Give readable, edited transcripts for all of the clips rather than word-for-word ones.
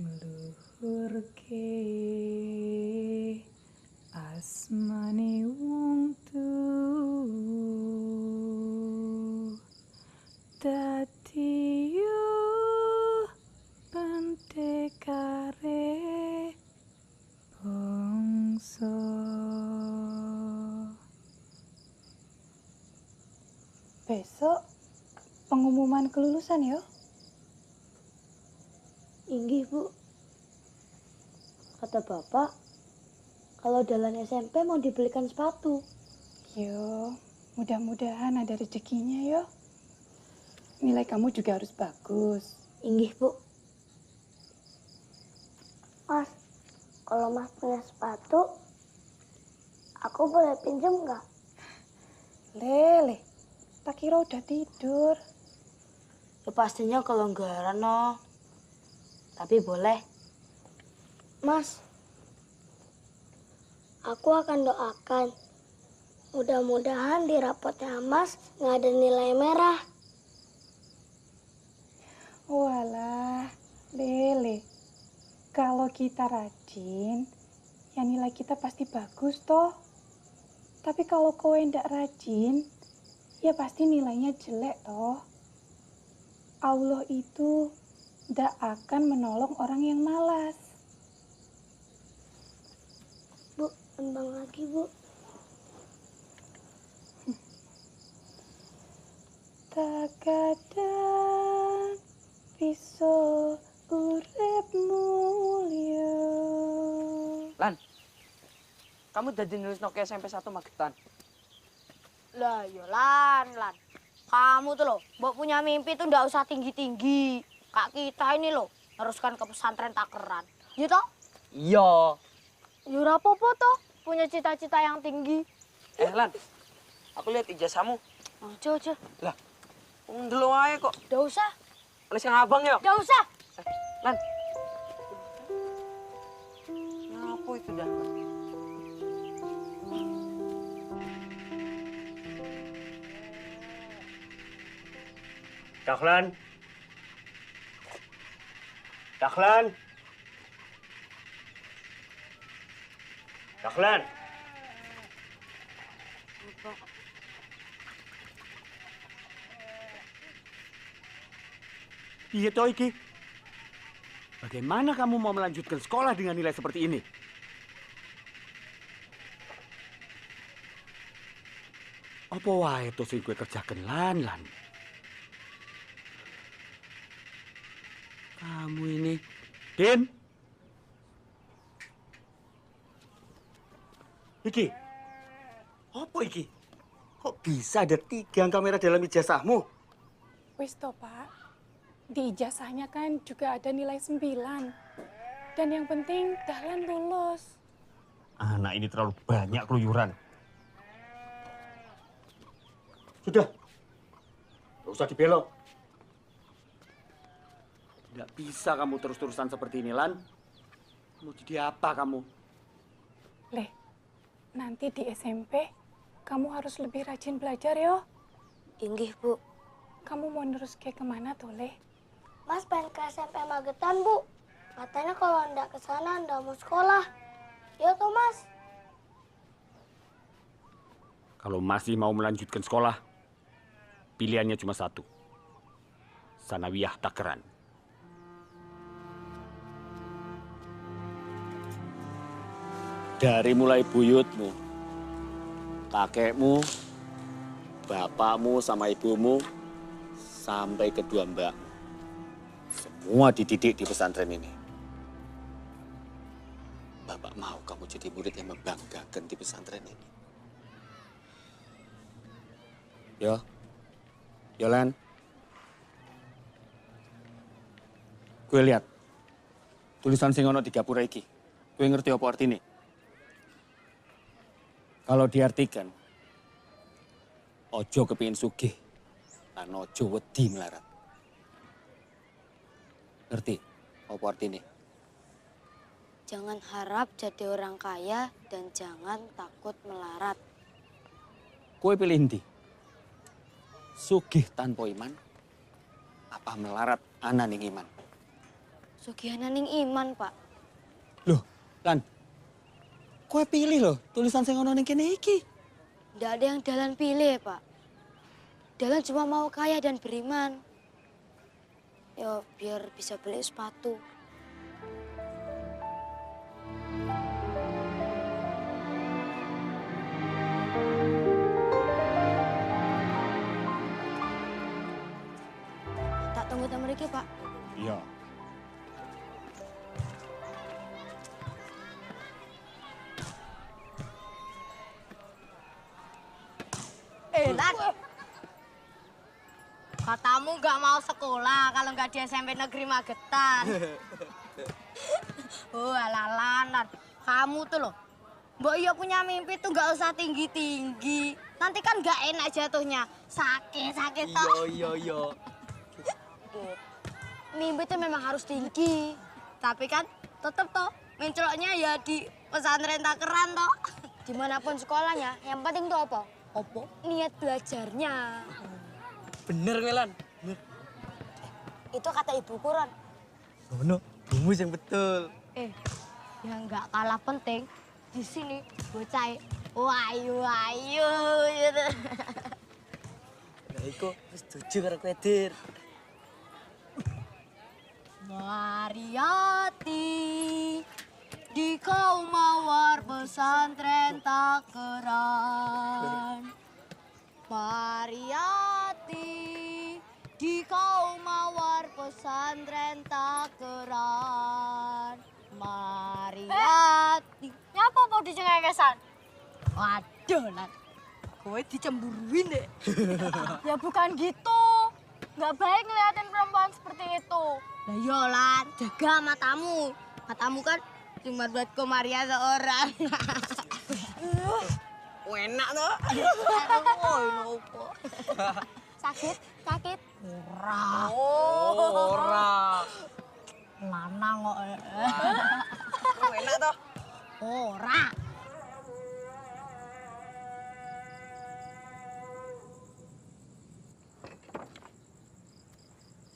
ngluhurke asmane wong tuwa dadi yo pentekare bangsa. Besok pengumuman kelulusan ya? Inggih, Bu. Kata Bapak, kalau Dahlan SMP mau dibelikan sepatu. Yo, mudah-mudahan ada rezekinya yo. Nilai kamu juga harus bagus. Inggih, Bu. Mas, kalau Mas punya sepatu, aku boleh pinjam nggak? Lele, tak kira udah tidur. Ya pastinya kelonggaran, no. Tapi boleh. Mas, aku akan doakan. Mudah-mudahan di rapotnya Mas nggak ada nilai merah. Walah, Lele. Kalau kita rajin, ya nilai kita pasti bagus toh. Tapi kalau kowe ndak rajin, ya pasti nilainya jelek toh. Allah itu ndak akan menolong orang yang malas. Bu, tembang lagi, Bu. Takadang bisa urip mulya. Lan, kamu udah nulis Nokia SMP 1 Magetan. Lah, yo Lan. Kamu tuh loh, mbok punya mimpi tuh ndak usah tinggi-tinggi. Kak kita ini loh, haruskan ke pesantren takeran. Ya toh? Iya. Ya ora apa-apa toh, punya cita-cita yang tinggi. Lan, aku lihat ijazahmu. Ojo. Lah, dulu aja kok. Ndak usah. Nulis yang abang ya? Ndak usah. Lan. Apa itu dah? Dahlan. Dahlan. Dahlan. Iya toh iki. Bagaimana kamu mau melanjutkan sekolah dengan nilai seperti ini? Apa wae to sing kowe kerjaken lan. Kamu ini, Din. Iki. Apa iki? Kok bisa ada 3 kamera dalam ijazahmu? Wis toh, Pak. Di ijazahnya kan juga ada nilai 9. Dan yang penting Dahlan lulus. Anak ini terlalu banyak keluyuran. Sudah. Gak usah dibelok. Tidak bisa kamu terus-terusan seperti ini, Lan. Mau jadi apa kamu? Leh, nanti di SMP kamu harus lebih rajin belajar yo. Inggih, Bu. Kamu mau nerus kayak kemana tuh, Leh? Mas pengen ke SMP Magetan, Bu. Katanya kalau ndak ke sana ndak mau sekolah. Ya toh, Mas? Kalau masih mau melanjutkan sekolah, pilihannya cuma satu. Sanawiyah Takeran. Dari mulai buyutmu, kakekmu, bapakmu sama ibumu, sampai kedua mbakmu. Semua dididik di pesantren ini. Bapak mau kamu jadi murid yang membanggakan di pesantren ini. Yo Lan. Kue lihat, tulisan sing ono di gapura iki. Kue ngerti apa artinya? Kalau diartikan, ojo kepingin sugih, lan ojo wedi melarat. Ngerti apa artinya? Jangan harap jadi orang kaya dan jangan takut melarat. Kue pilih ndi? Sugih tanpa iman, apa melarat ana ning iman? Sugihanan ning iman, Pak. Loh, Lan. Kowe pilih loh tulisan sing ono ning kene iki. Nggak ada yang Dahlan pilih, Pak. Dahlan cuma mau kaya dan beriman. Ya, biar bisa beli sepatu. Tak tunggu temen mereka, Pak. Iya. Lan. Katamu nggak mau sekolah kalau nggak di SMP Negeri Magetan. Oh, Lan. Kamu tuh loh. Mbok iya punya mimpi tuh nggak usah tinggi-tinggi. Nanti kan nggak enak jatuhnya. Sakit toh. Iya. Mimpi tuh memang harus tinggi. Tapi kan tetep toh mencoloknya ya di pesantren takeran toh. Dimanapun sekolahnya, yang penting tuh apa? Apa? Niat belajarnya. Bener kowe, Lan. Itu kata ibu Kuron. Ono, rumus yang betul. Yang nggak kalah penting di sini bocah wayu gitu. Nah, iku wis setuju karo kowe, Dir. Mariati di kaum mawar pesantren takeran. Mariati di kaum mawar pesantren takeran. Mariati. Nyapa mau dicengengesan? Waduh, Lan. Kowe dicemburuin deh. Ya bukan gitu. Nggak baik ngeliatin perempuan seperti itu. Nah iya, Lan. Jaga matamu. Matamu kan cuma buat Komaria seorang. Enak toh. Sakit? Ora. Lanang kok. Enak toh. Ora.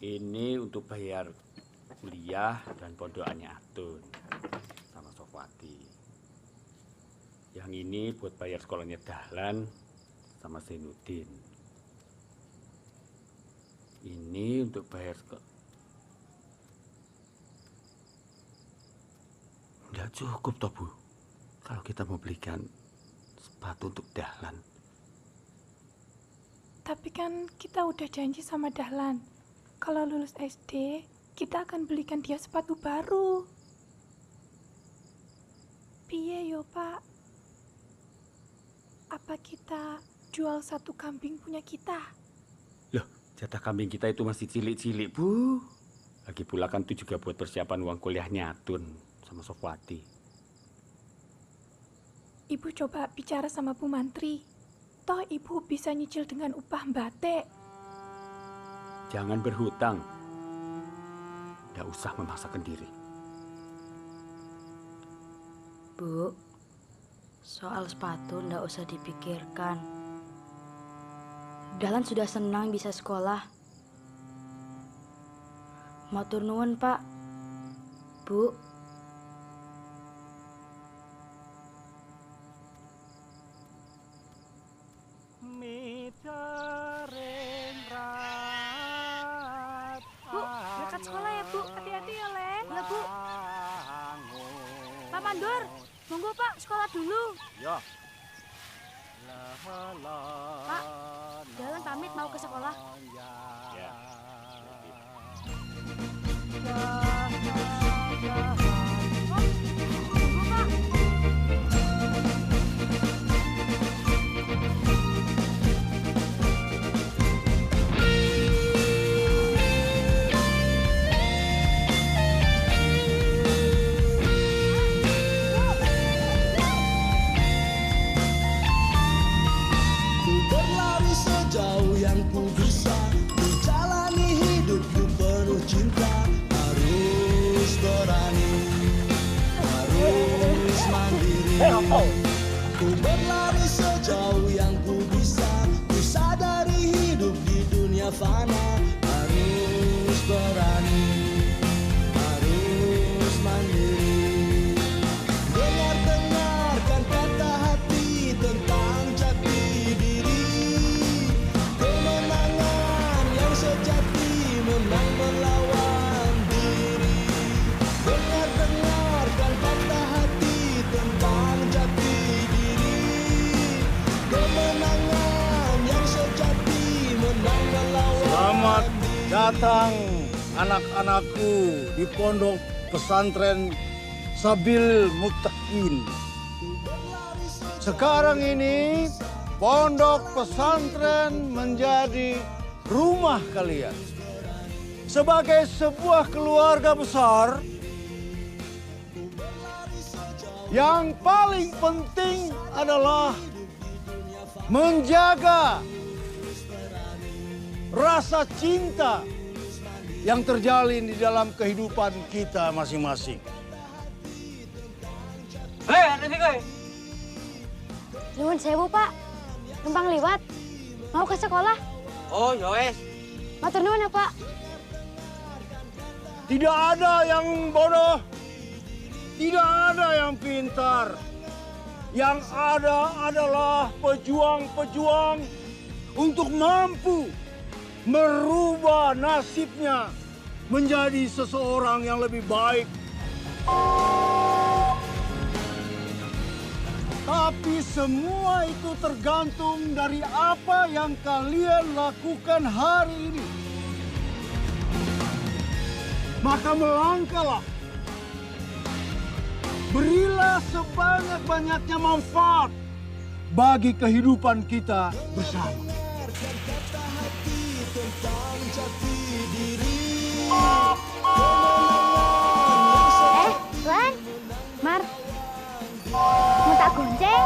Ini untuk bayar kuliah dan pondokannya Atun sama Sofwati. Yang ini buat bayar sekolahnya Dahlan sama Zainuddin. Ini untuk bayar Nggak cukup toh, Bu. Kalau kita mau belikan sepatu untuk Dahlan. Tapi kan kita udah janji sama Dahlan. Kalau lulus SD, kita akan belikan dia sepatu baru. Piye yo, Pak? Apa kita jual satu kambing punya kita? Loh, jatah kambing kita itu masih cilik-cilik, Bu. Lagi pula kan itu juga buat persiapan uang kuliahnya Atun sama Sofwati. Ibu coba bicara sama Bu Mantri. Toh ibu bisa nyicil dengan upah batik. Jangan berhutang. Nggak usah memaksakan diri. Bu, soal sepatu ndak usah dipikirkan. Dahlan sudah senang bisa sekolah. Matur nuwun, Pak. Bu. Bu, berangkat sekolah ya, Bu. Hati-hati ya, Le. Ya, Bu. Pak Mandor, monggo Pak, sekolah dulu. Ya. Pak, Dahlan pamit mau ke sekolah. Ya. Monggo, Pak. Ku berlari sejauh yang ku bisa, menjalani hidupku penuh cinta. Harus berani, harus mandiri. Ku berlari sejauh yang ku bisa, ku sadari hidup di dunia fana. Harus berani, harus datang anak-anakku di pondok pesantren Sabil Muttaqin. Sekarang ini pondok pesantren menjadi rumah kalian. Sebagai sebuah keluarga besar, yang paling penting adalah menjaga rasa cinta yang terjalin di dalam kehidupan kita masing-masing. Hei, ada sih kowe. Nuwun sewu, Pak. Numpang liwat. Mau ke sekolah. Oh, ya wes. Matur nuwun ya, Pak. Tidak ada yang bodoh, tidak ada yang pintar. Yang ada adalah pejuang-pejuang untuk mampu merubah nasibnya menjadi seseorang yang lebih baik. Tapi semua itu tergantung dari apa yang kalian lakukan hari ini. Maka melangkahlah. Berilah sebanyak-banyaknya manfaat bagi kehidupan kita bersama. Lan, Mar, mau tak gonceng?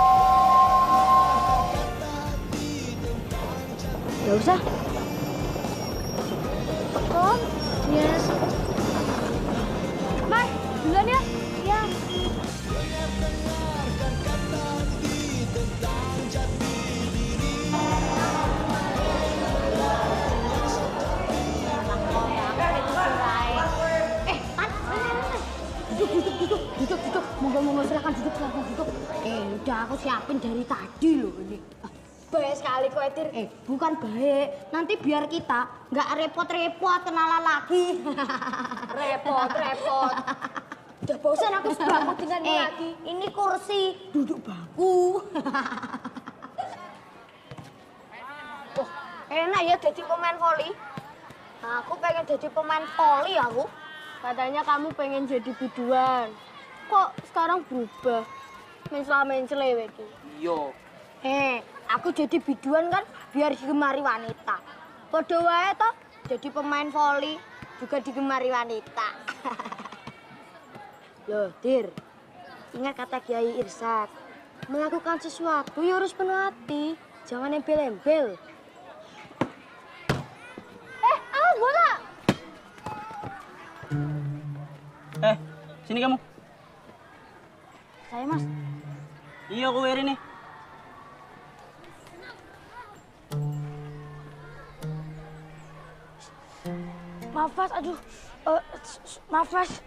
Gak usah. Om, ya. Mar, duluan ya. Ya. Duduk. Monggo silakan duduk. Udah aku siapin dari tadi loh ini. Baik sekali kok, Etir. Bukan baik. Nanti biar kita nggak repot-repot kenalan lagi. Repot. Udah bosan aku sebangku denganmu lagi. Ini kursi, duduk bangku. Oh, enak ya jadi pemain voli. Aku pengen jadi pemain voli aku. Katanya kamu pengen jadi biduan. Kok sekarang berubah? Mencela-mencela iki. Iya. Aku jadi biduan kan biar digemari wanita. Padha wae toh, jadi pemain voli juga digemari wanita. Loh, Dir. Ingat kata Kiai Irsyad. Melakukan sesuatu ya harus penuh hati. Jangan embel-embel. Awas bola! Sini kamu. Saya, Mas. Iya, aku ini. Maaf, Mas. Aduh. Maaf, Mas.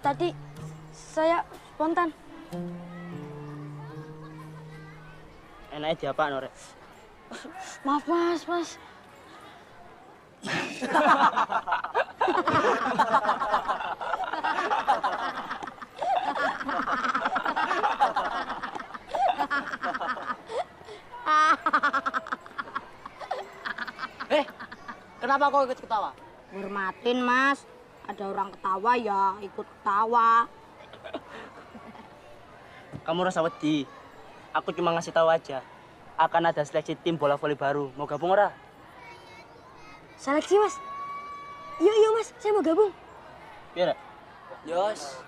Tadi saya spontan. Enaknya diapa, Nore? Maaf, Mas. Kenapa kau ikut ketawa? Hormatin, Mas. Ada orang ketawa ya ikut ketawa. Kamu rasa wedi. Aku cuma ngasih tahu aja. Akan ada seleksi tim bola voli baru. Mau gabung ora? Seleksi, Mas. Iya, Mas. Saya mau gabung. Iya, Yos.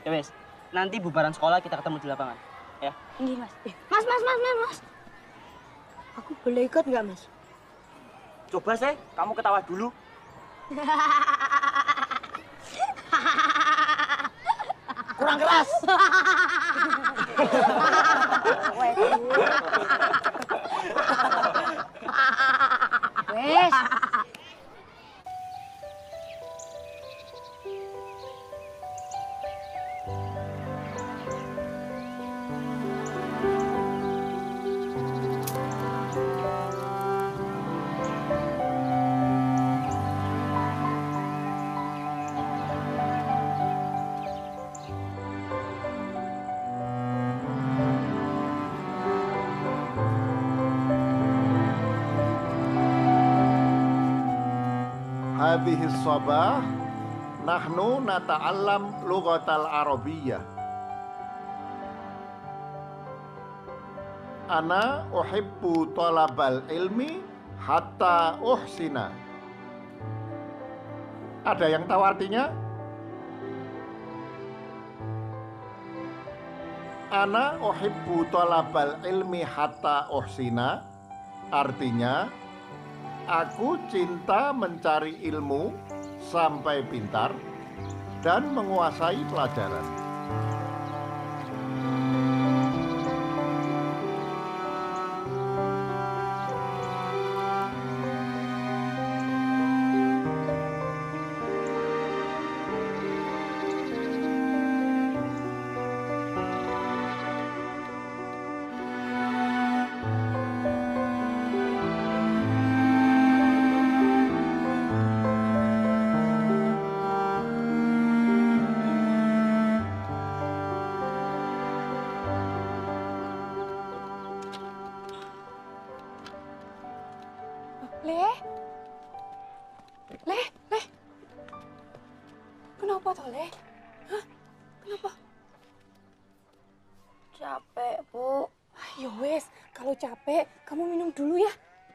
Ya, wes. Nanti bubaran sekolah kita ketemu di lapangan. Ya. Ini, Mas. Mas. Aku boleh ikut nggak, Mas? Coba sih, kamu ketawa dulu. Kurang keras. Wes. hadhihi sabah nahnu nata'allam lughatal arabiyyah. Ana uhibbu talabal ilmi hatta uhsina. Ada yang tahu artinya? Ana uhibbu talabal ilmi hatta uhsina. Artinya, aku cinta mencari ilmu sampai pintar dan menguasai pelajaran. Le. Kenapa toh, Le? Hah? Kenapa? Capek, Bu. Ya wes, kalau capek, kamu minum dulu ya.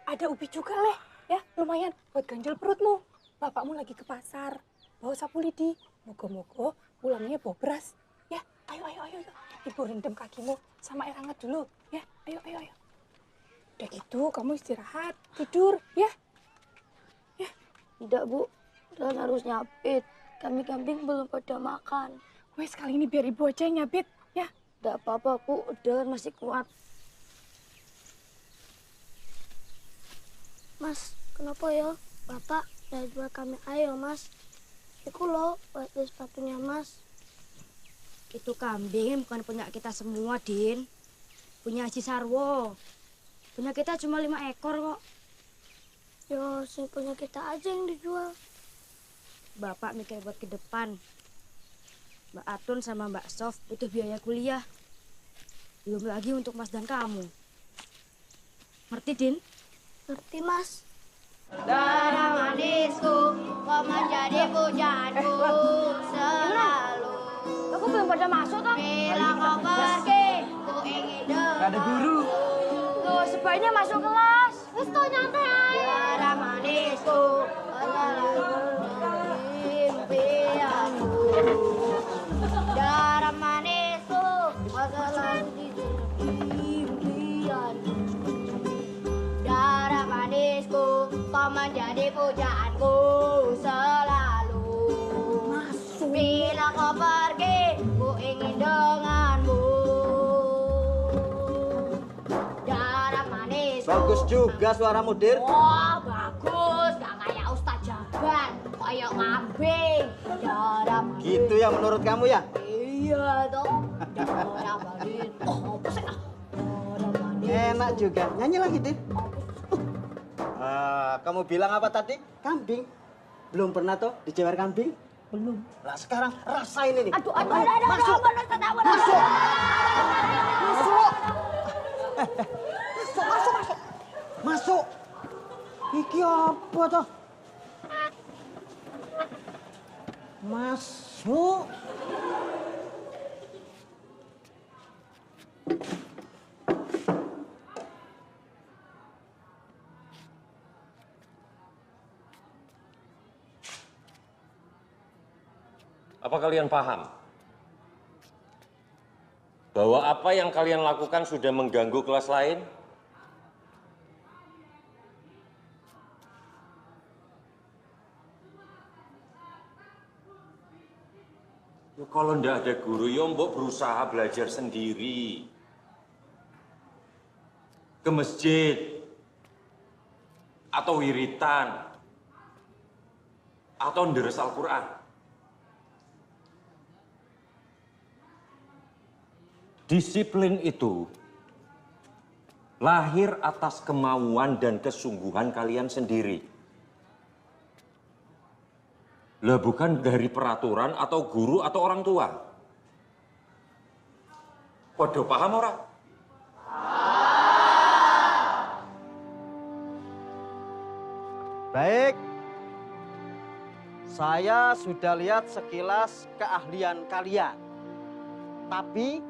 Ada ubi juga, Le. Ya, lumayan buat ganjal perutmu. Bapakmu lagi ke pasar. Bawa sapu lidi. Moga-moga pulangnya bawa beras. Ya, ayo. Ibu rendam kakimu sama air hangat dulu. Ya, ayo. Udah gitu, kamu istirahat, tidur, ya. Tidak, Bu. Dan harus nyapit. Kami kambing belum pada makan. Wes, kali ini biar ibu aja yang nyabit, ya. Tidak apa-apa, Bu. Dan masih kuat. Mas, kenapa ya? Bapak udah jual kami ayo, Mas. Iku loh, buat beli sepatunya, Mas. Itu kambing bukan punya kita semua, Din. Punya Haji Sarwo. Punya kita cuma 5 ekor kok. Yo, sing punya kita aja yang dijual. Bapak mikir buat ke depan. Mbak Atun sama Mbak Sof butuh biaya kuliah. Belum lagi untuk Mas dan kamu. Ngerti, Din? Ngerti, Mas. Darah manisku, kau menjadi pujaanku selalu. Aku belum pada masuk kan? Bila kau pergi, ku ingin dengar. Gak ada guru. Tuh, sebaiknya masuk kelas. Terus kau nyantai aja. Darah manisku, impianku. Darah manisku, selalu impianku. Darah manisku, kau menjadi pujaanku selalu. Masuk. Bila kau pergi, ku ingin denganmu. Darah manisku. Bagus juga suaramu, Dir. Wah, bagus. Gak kayak Ustaz Jabar. Kayak kambing. Darah manisku. Gitu ya menurut kamu ya? Iya dong. Darah manisku. Oh, apa sih? Darah manisku. Enak juga. Nyanyi lagi, Dir. Kamu bilang apa tadi? Kambing. Belum pernah toh dijewer kambing? Belum. Lah sekarang rasain ini. Aduh, Masuk. Masuk. Iki apa toh? Masuk. Apa kalian paham bahwa apa yang kalian lakukan sudah mengganggu kelas lain? Ya, kalau ndak ada guru, ya mbok berusaha belajar sendiri. Ke masjid, atau wiritan, atau nderes Al-Quran. Disiplin itu lahir atas kemauan dan kesungguhan kalian sendiri. Lah bukan dari peraturan atau guru atau orang tua. Podo paham ora? Baik. Saya sudah lihat sekilas keahlian kalian. Tapi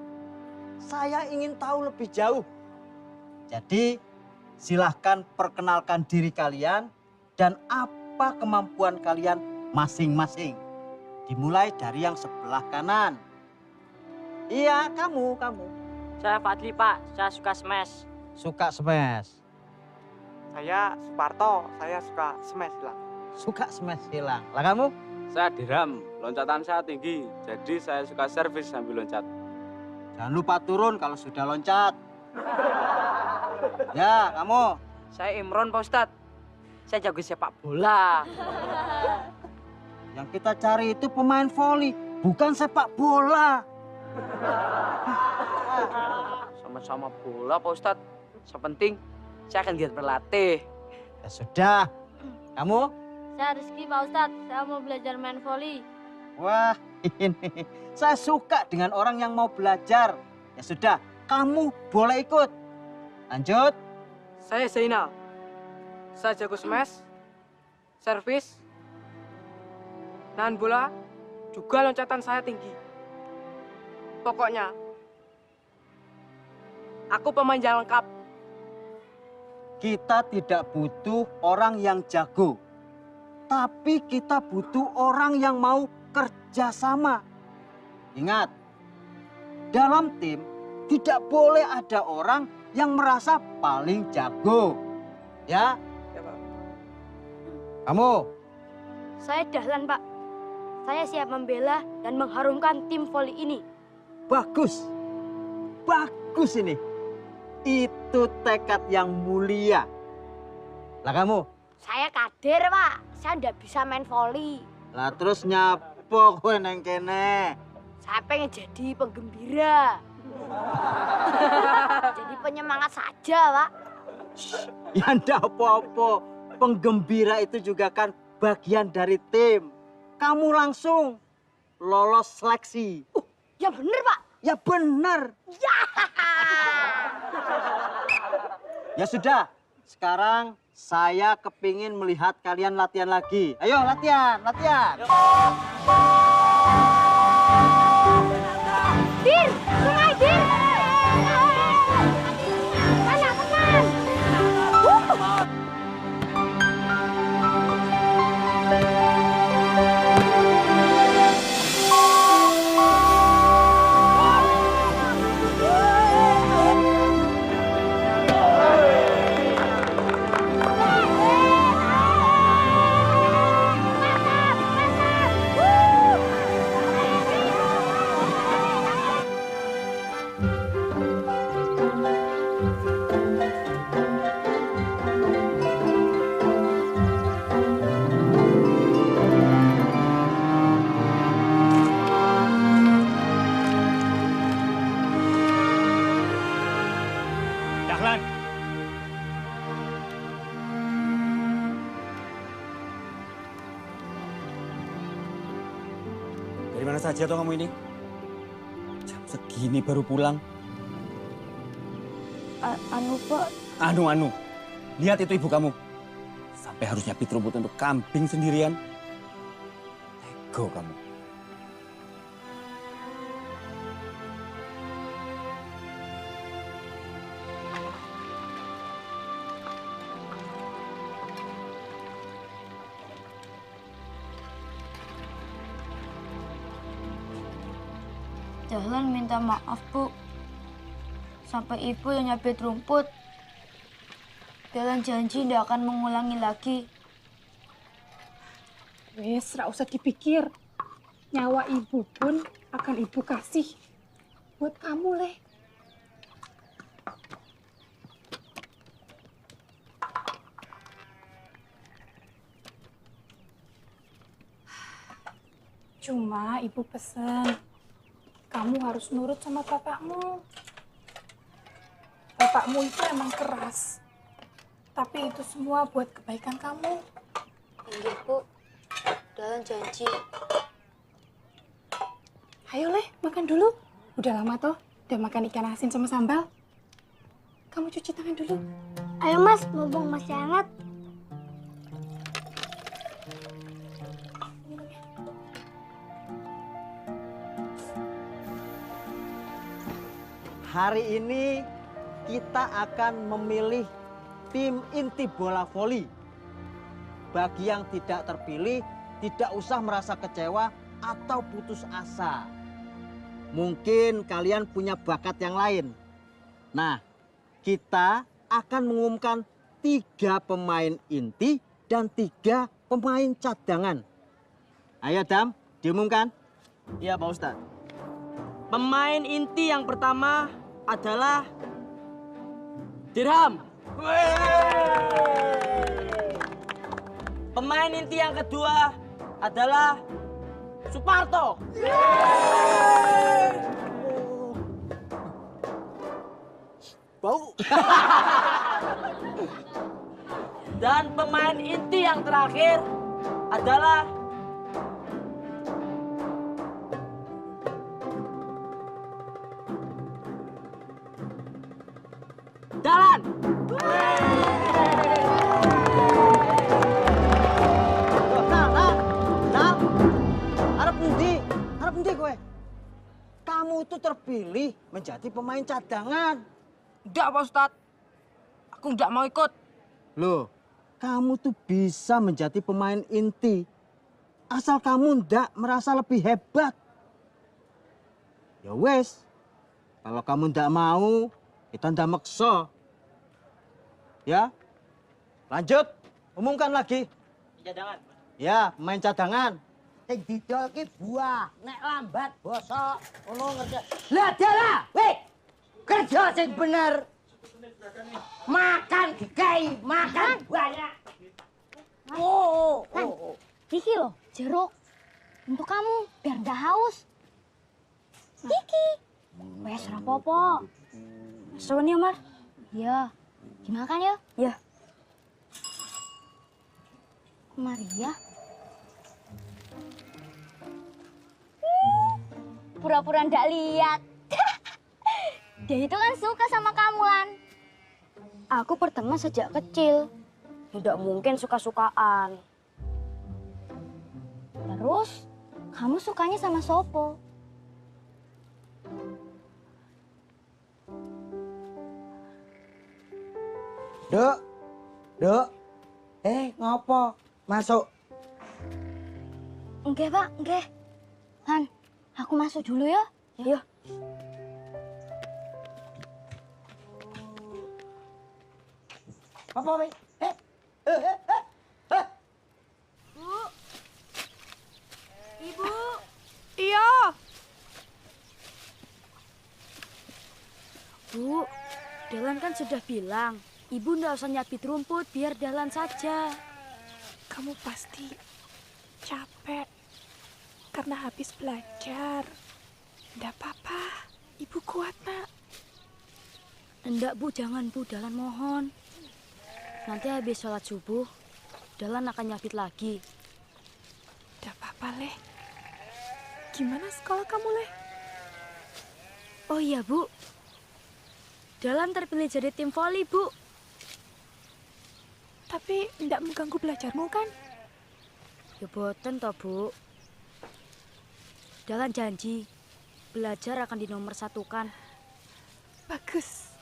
saya ingin tahu lebih jauh. Jadi silahkan perkenalkan diri kalian dan apa kemampuan kalian masing-masing. Dimulai dari yang sebelah kanan. Iya, kamu. Saya Fadli, Pak. Saya suka smash. Suka smash. Saya Suparto, saya suka smash hilang. Suka smash hilang. Lah kamu? Saya Diram, loncatan saya tinggi, jadi saya suka servis sambil loncat. Jangan lupa turun kalau sudah loncat. Ya, kamu? Saya Imron, Pak Ustadz. Saya jago sepak bola. Yang kita cari itu pemain voli, bukan sepak bola. Sama-sama bola, Pak Ustadz. Yang penting, saya akan giat berlatih. Ya sudah. Kamu? Saya Rizky, Pak Ustadz. Saya mau belajar main voli. Wah, ini. Saya suka dengan orang yang mau belajar. Ya sudah, kamu boleh ikut. Lanjut. Saya Zainal. Saya jago smash, servis, nahan bola, juga loncatan saya tinggi. Pokoknya, aku pemain yang lengkap. Kita tidak butuh orang yang jago. Tapi kita butuh orang yang mau kerja sama. Ingat, dalam tim tidak boleh ada orang yang merasa paling jago. Ya? Ya, Pak. Kamu? Saya Dahlan, Pak. Saya siap membela dan mengharumkan tim voli ini. Bagus. Bagus ini. Itu tekad yang mulia. Lah kamu? Saya kader, Pak. Saya nggak bisa main voli. Lah terus nyapo kowe neng kene? Saya pengen jadi penggembira. Jadi penyemangat saja, Pak. Ya ndak apa-apa. Penggembira itu juga kan bagian dari tim. Kamu langsung lolos seleksi. Ya bener, Pak. Ya benar. Ya sudah, sekarang saya kepingin melihat kalian latihan lagi. Ayo latihan. Dir, sungai Dir. Mana teman? Dahlan. Dari mana saja toh kamu ini? Jam segini baru pulang. Pak. Anu. Lihat itu ibu kamu. Sampai harus nyapit rumput untuk kambing sendirian. Ego kamu. Dahlan minta maaf, Bu. Sampai ibu yang nyabit rumput. Dahlan janji tidak akan mengulangi lagi. Wes, ra usah dipikir. Nyawa ibu pun akan ibu kasih. Buat kamu, Leh. Cuma ibu pesen, kamu harus nurut sama bapakmu. Bapakmu itu emang keras. Tapi itu semua buat kebaikan kamu. Iya, Bu. Dahlan janji. Ayo, Leh, makan dulu. Udah lama toh, udah makan ikan asin sama sambal. Kamu cuci tangan dulu. Ayo Mas, mumpung masih hangat. hari ini kita akan memilih tim inti bola voli. Bagi yang tidak terpilih, tidak usah merasa kecewa atau putus asa. Mungkin kalian punya bakat yang lain. Nah, kita akan mengumumkan 3 pemain inti dan 3 pemain cadangan. Ayo Dam, diumumkan. Iya Pak Ustadz. Pemain inti yang pertama adalah Dirham. Pemain inti yang kedua adalah Suparto. Bau. Dan pemain inti yang terakhir adalah Dalan. Harap pundi gue. Kamu itu terpilih menjadi pemain cadangan. Enggak Pak Ustadz. Aku enggak mau ikut. Loh, kamu tuh bisa menjadi pemain inti. Asal kamu ndak merasa lebih hebat. Ya wes, kalau kamu ndak mau, kita ndak maksa. Ya, lanjut, umumkan lagi. Cadangan. Ya, pemain cadangan. Sing didol ki buah, nek lambat bosok. Ngono ngerti. Lah dalah, weh. Kerja sing bener. Makan dikai, makan banyak. Kiki loh, jeruk. Untuk kamu, biar nggak haus. Kiki. Wes, rapopo. Suwun ya, Mar. Ya, dimakan ya? Ya. Maria. Pura-pura ndak lihat. Dia itu kan suka sama kamu, Lan. Aku berteman sejak kecil. Tidak mungkin suka-sukaan. Terus, kamu sukanya sama Sopo? Dok. Ngopo? Masuk. Enggak, Pak, enggak. Han, aku masuk dulu ya. Ya. Apa, weh? Bu. Ibu. Iya. Bu, Dalan kan sudah bilang, Ibu nggak usah nyabit rumput, biar Dalan saja. Kamu pasti capek karena habis belajar. Nggak apa-apa, Ibu kuat, Nak. Enggak, Bu, jangan, Bu. Dalan mohon. Nanti habis sholat subuh, Dalan akan nyabit lagi. Nggak apa-apa, Leh. Gimana sekolah kamu, Leh? Oh iya, Bu. Dalan terpilih jadi tim voli, Bu. Tapi nggak mengganggu belajarmu, kan? Ya boten toh, Bu. Dalan janji, belajar akan dinomorsatukan. Bagus.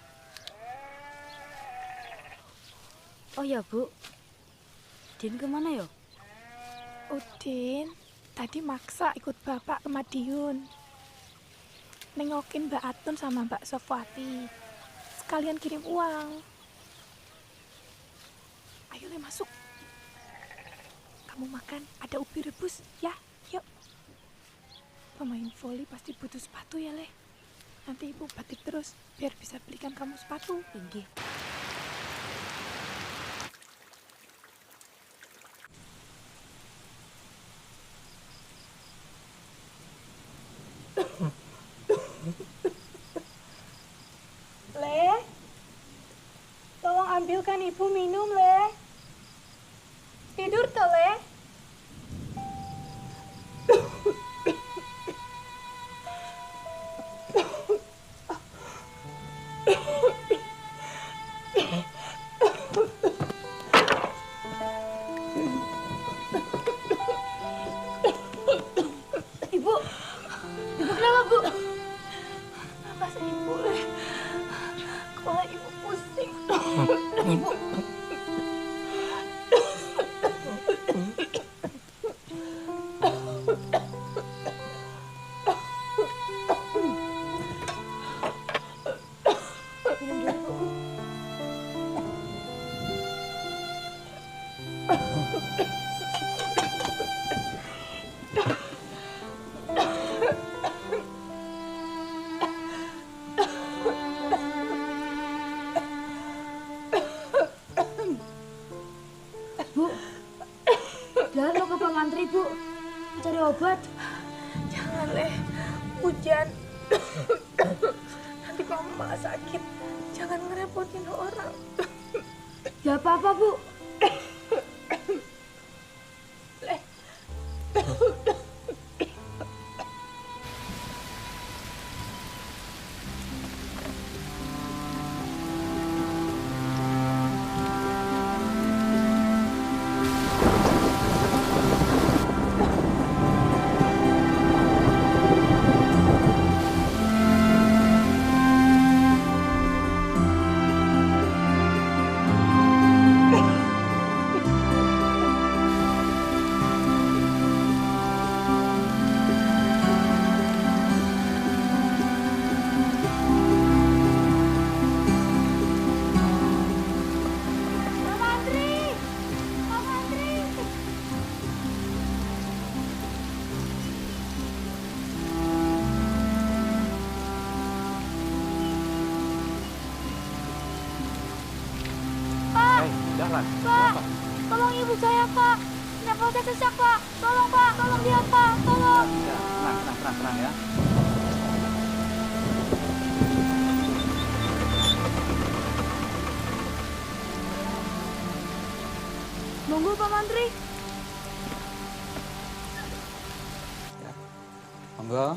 Oh ya, Bu. Din kemana ya? Udin tadi maksa ikut bapak ke Madiun. Nengokin Mbak Atun sama Mbak Sofwati. Sekalian kirim uang. Ayo Le, masuk. Kamu makan, ada ubi rebus, ya? Yuk. Pemain voli pasti butuh sepatu ya, Le. Nanti Ibu batik terus, biar bisa belikan kamu sepatu. Tinggi. Le, tolong ambilkan Ibu minum, Le. Tidur toh, Le. hujan. Nanti kamu malah sakit. Jangan ngerepotin orang. Gak apa-apa, Bu. Pak, tolong ibu saya, Pak. Nafasnya sesak, Pak. Tolong, Pak. Tolong dia, Pak. Tolong. Tenang ya. Monggo, Pak Mantri. Monggo.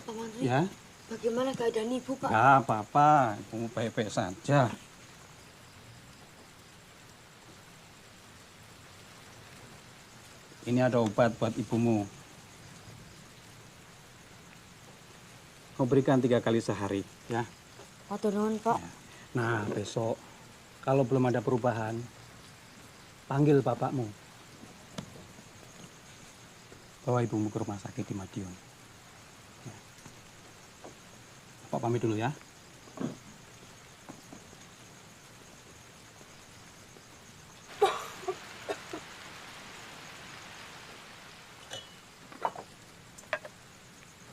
Pak Mantri, Ya. bagaimana keadaan Ibu, Pak? Nggak apa-apa, ibu baik-baik saja. Ini ada obat buat ibumu. Kau berikan 3 kali sehari, ya. Matur nuwun, Pak. Nah, besok kalau belum ada perubahan, panggil bapakmu. Bawa ibumu ke rumah sakit di Madiun. Ya. Bapak pamit dulu ya.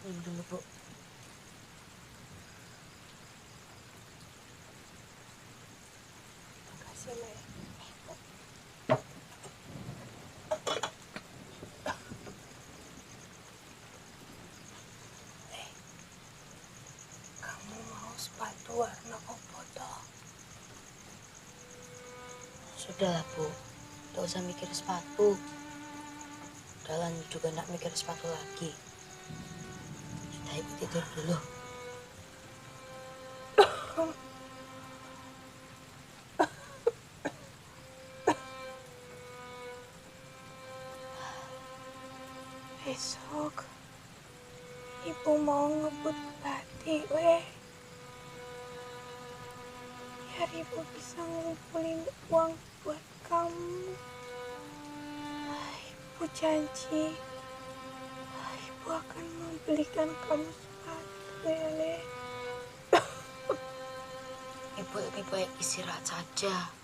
Minum dulu, Bu. Makasih, Le. Kamu mau sepatu warna apa toh? Sudahlah, Bu. Tidak usah mikir sepatu. Dalan juga tidak mikir sepatu lagi. Sudah, Ibu tidur dulu. Besok ibu mau ngebut batik, weh. Biar ibu bisa ngumpulin uang buat kamu. Ibu janji, ibu akan membelikan kamu sepatu, ya, Le. Ibu lebih baik istirahat saja.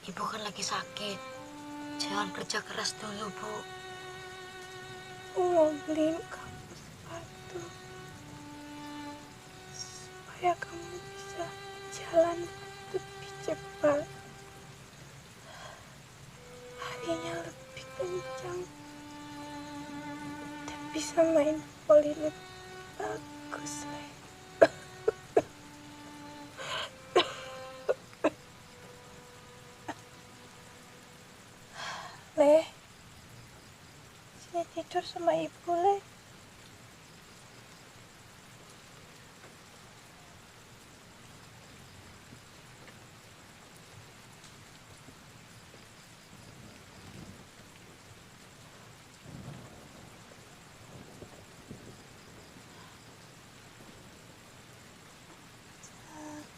Ibu kan lagi sakit. Jangan kerja keras dulu, Bu. Aku mau beliin kamu sepatu supaya kamu bisa jalan lebih cepat, larinya lebih kencang, dan bisa main voli lebih bagus, Le. Le, sini tidur sama ibu, Le.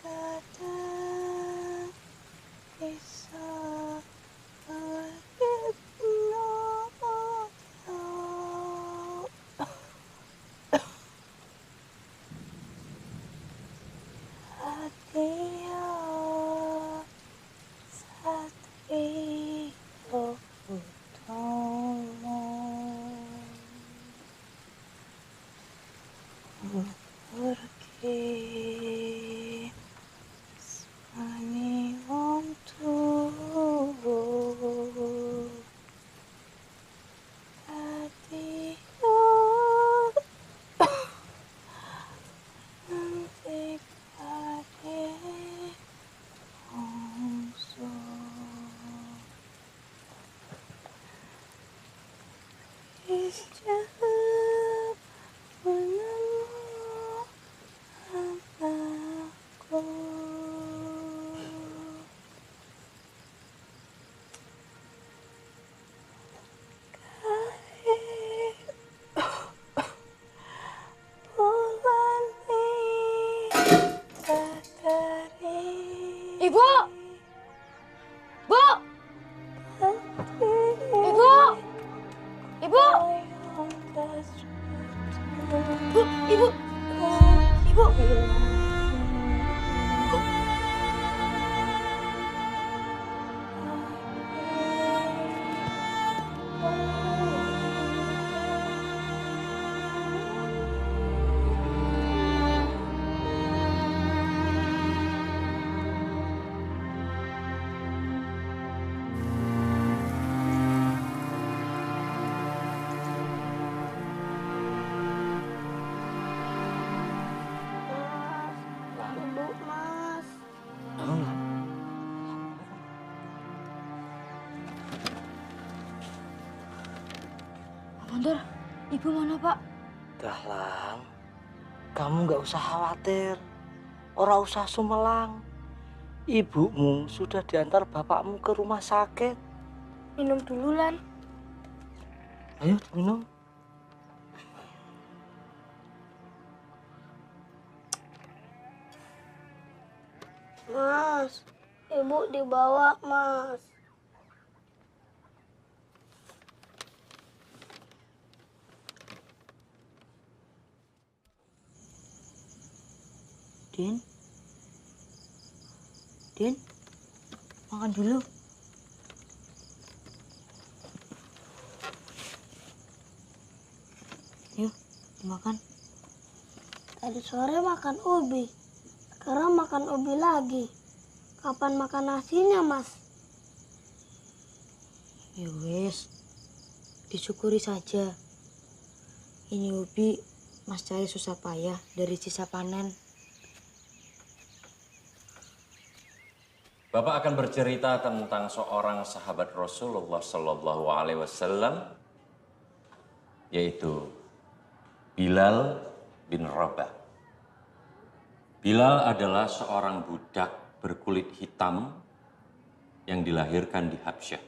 Terkadang bisa pergi semani wong tuwa tadi Ibu! Bu! Ibu! Ibu! Bu, Ibu! Ibu! Ibu, Mas. Mandor, ibu mana Pak? Dahlan, kamu nggak usah khawatir. Ora usah sumelang. Ibumu sudah diantar bapakmu ke rumah sakit. Minum dulu, Lan. Ayo minum. Mas, ibu dibawa, Mas. Din? Din? Makan dulu. Yuk, makan. Tadi sore makan ubi. Sekarang makan ubi lagi. Kapan makan nasinya, Mas? Ya wes, disyukuri saja. Ini ubi Mas cari susah payah dari sisa panen. Bapak akan bercerita tentang seorang sahabat Rasulullah Sallallahu Alaihi Wasallam, yaitu Bilal bin Rabah. Bilal adalah seorang budak berkulit hitam yang dilahirkan di Habsyah,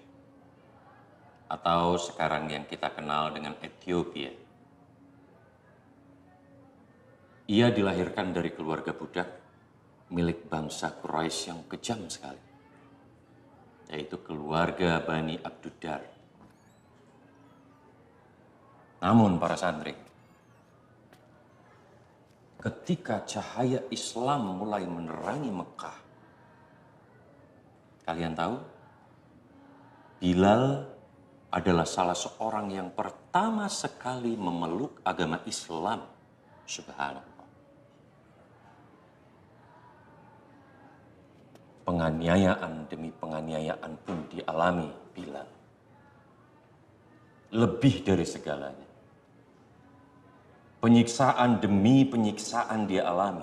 atau sekarang yang kita kenal dengan Ethiopia. Ia dilahirkan dari keluarga budak milik bangsa Quraisy yang kejam sekali, yaitu keluarga Bani Abduddar. Namun para santri, ketika cahaya Islam mulai menerangi Mekah, kalian tahu, Bilal adalah salah seorang yang pertama sekali memeluk agama Islam. Subhanallah. Penganiayaan demi penganiayaan pun dialami Bilal. Lebih dari segalanya. Penyiksaan demi penyiksaan dia alami.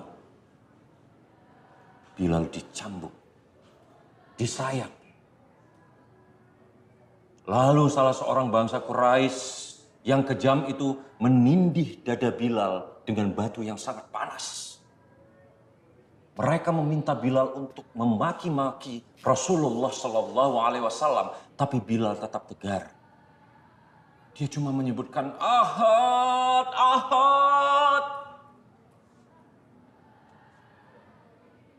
Bilal dicambuk, disayat. Lalu salah seorang bangsa Quraisy yang kejam itu menindih dada Bilal dengan batu yang sangat panas. Mereka meminta Bilal untuk memaki-maki Rasulullah Sallallahu Alaihi Wasallam, tapi Bilal tetap tegar. Dia cuma menyebutkan Ahad, Ahad.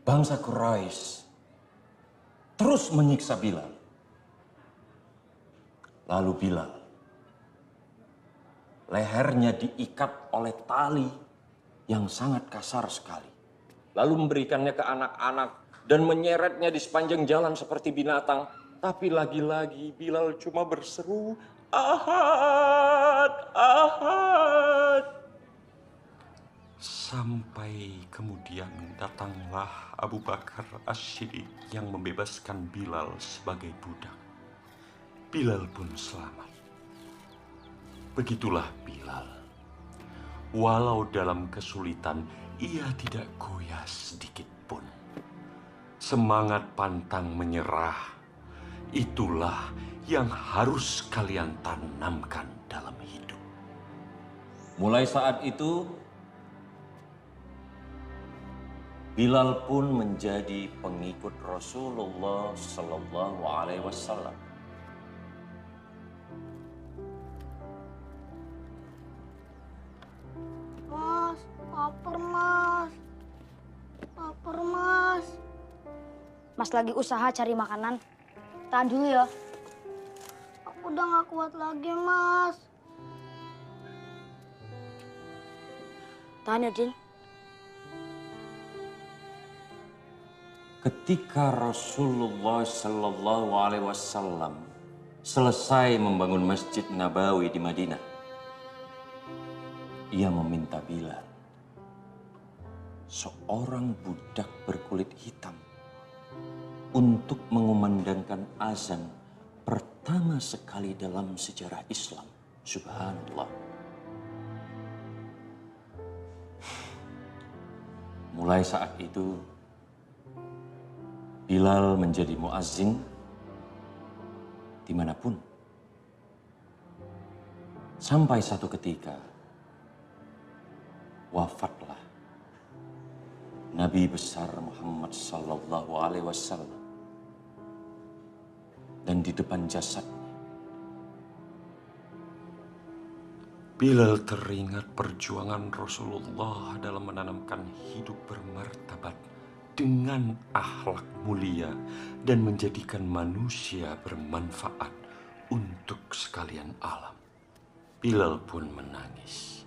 Bangsa Quraisy terus menyiksa Bilal. Lalu Bilal, lehernya diikat oleh tali yang sangat kasar sekali. Lalu memberikannya ke anak-anak dan menyeretnya di sepanjang jalan seperti binatang. Tapi lagi-lagi Bilal cuma berseru, Ahad, Ahad. Sampai kemudian datanglah Abu Bakar As-Siddiq yang membebaskan Bilal sebagai budak. Bilal pun selamat. Begitulah Bilal. Walau dalam kesulitan, ia tidak goyah sedikit pun. Semangat pantang menyerah, itulah yang harus kalian tanamkan dalam hidup. Mulai saat itu, Bilal pun menjadi pengikut Rasulullah Sallallahu Alaihi Wasallam. Mas, lapar mas. Lapar mas. Mas lagi usaha cari makanan. Tahan dulu ya. Aku udah gak kuat lagi mas. Tahan ya, Din. Ketika Rasulullah Sallallahu Alaihi Wasallam selesai membangun Masjid Nabawi di Madinah, ia meminta Bilal, seorang budak berkulit hitam, untuk mengumandangkan azan pertama sekali dalam sejarah Islam. Subhanallah. Mulai saat itu, Bilal menjadi muazzin dimanapun. Sampai satu ketika, wafatlah Nabi besar Muhammad Sallallahu Alaihi Wasallam. Dan di depan jasadnya, Bilal teringat perjuangan Rasulullah dalam menanamkan hidup bermartabat dengan akhlak mulia dan menjadikan manusia bermanfaat untuk sekalian alam. Bilal pun menangis.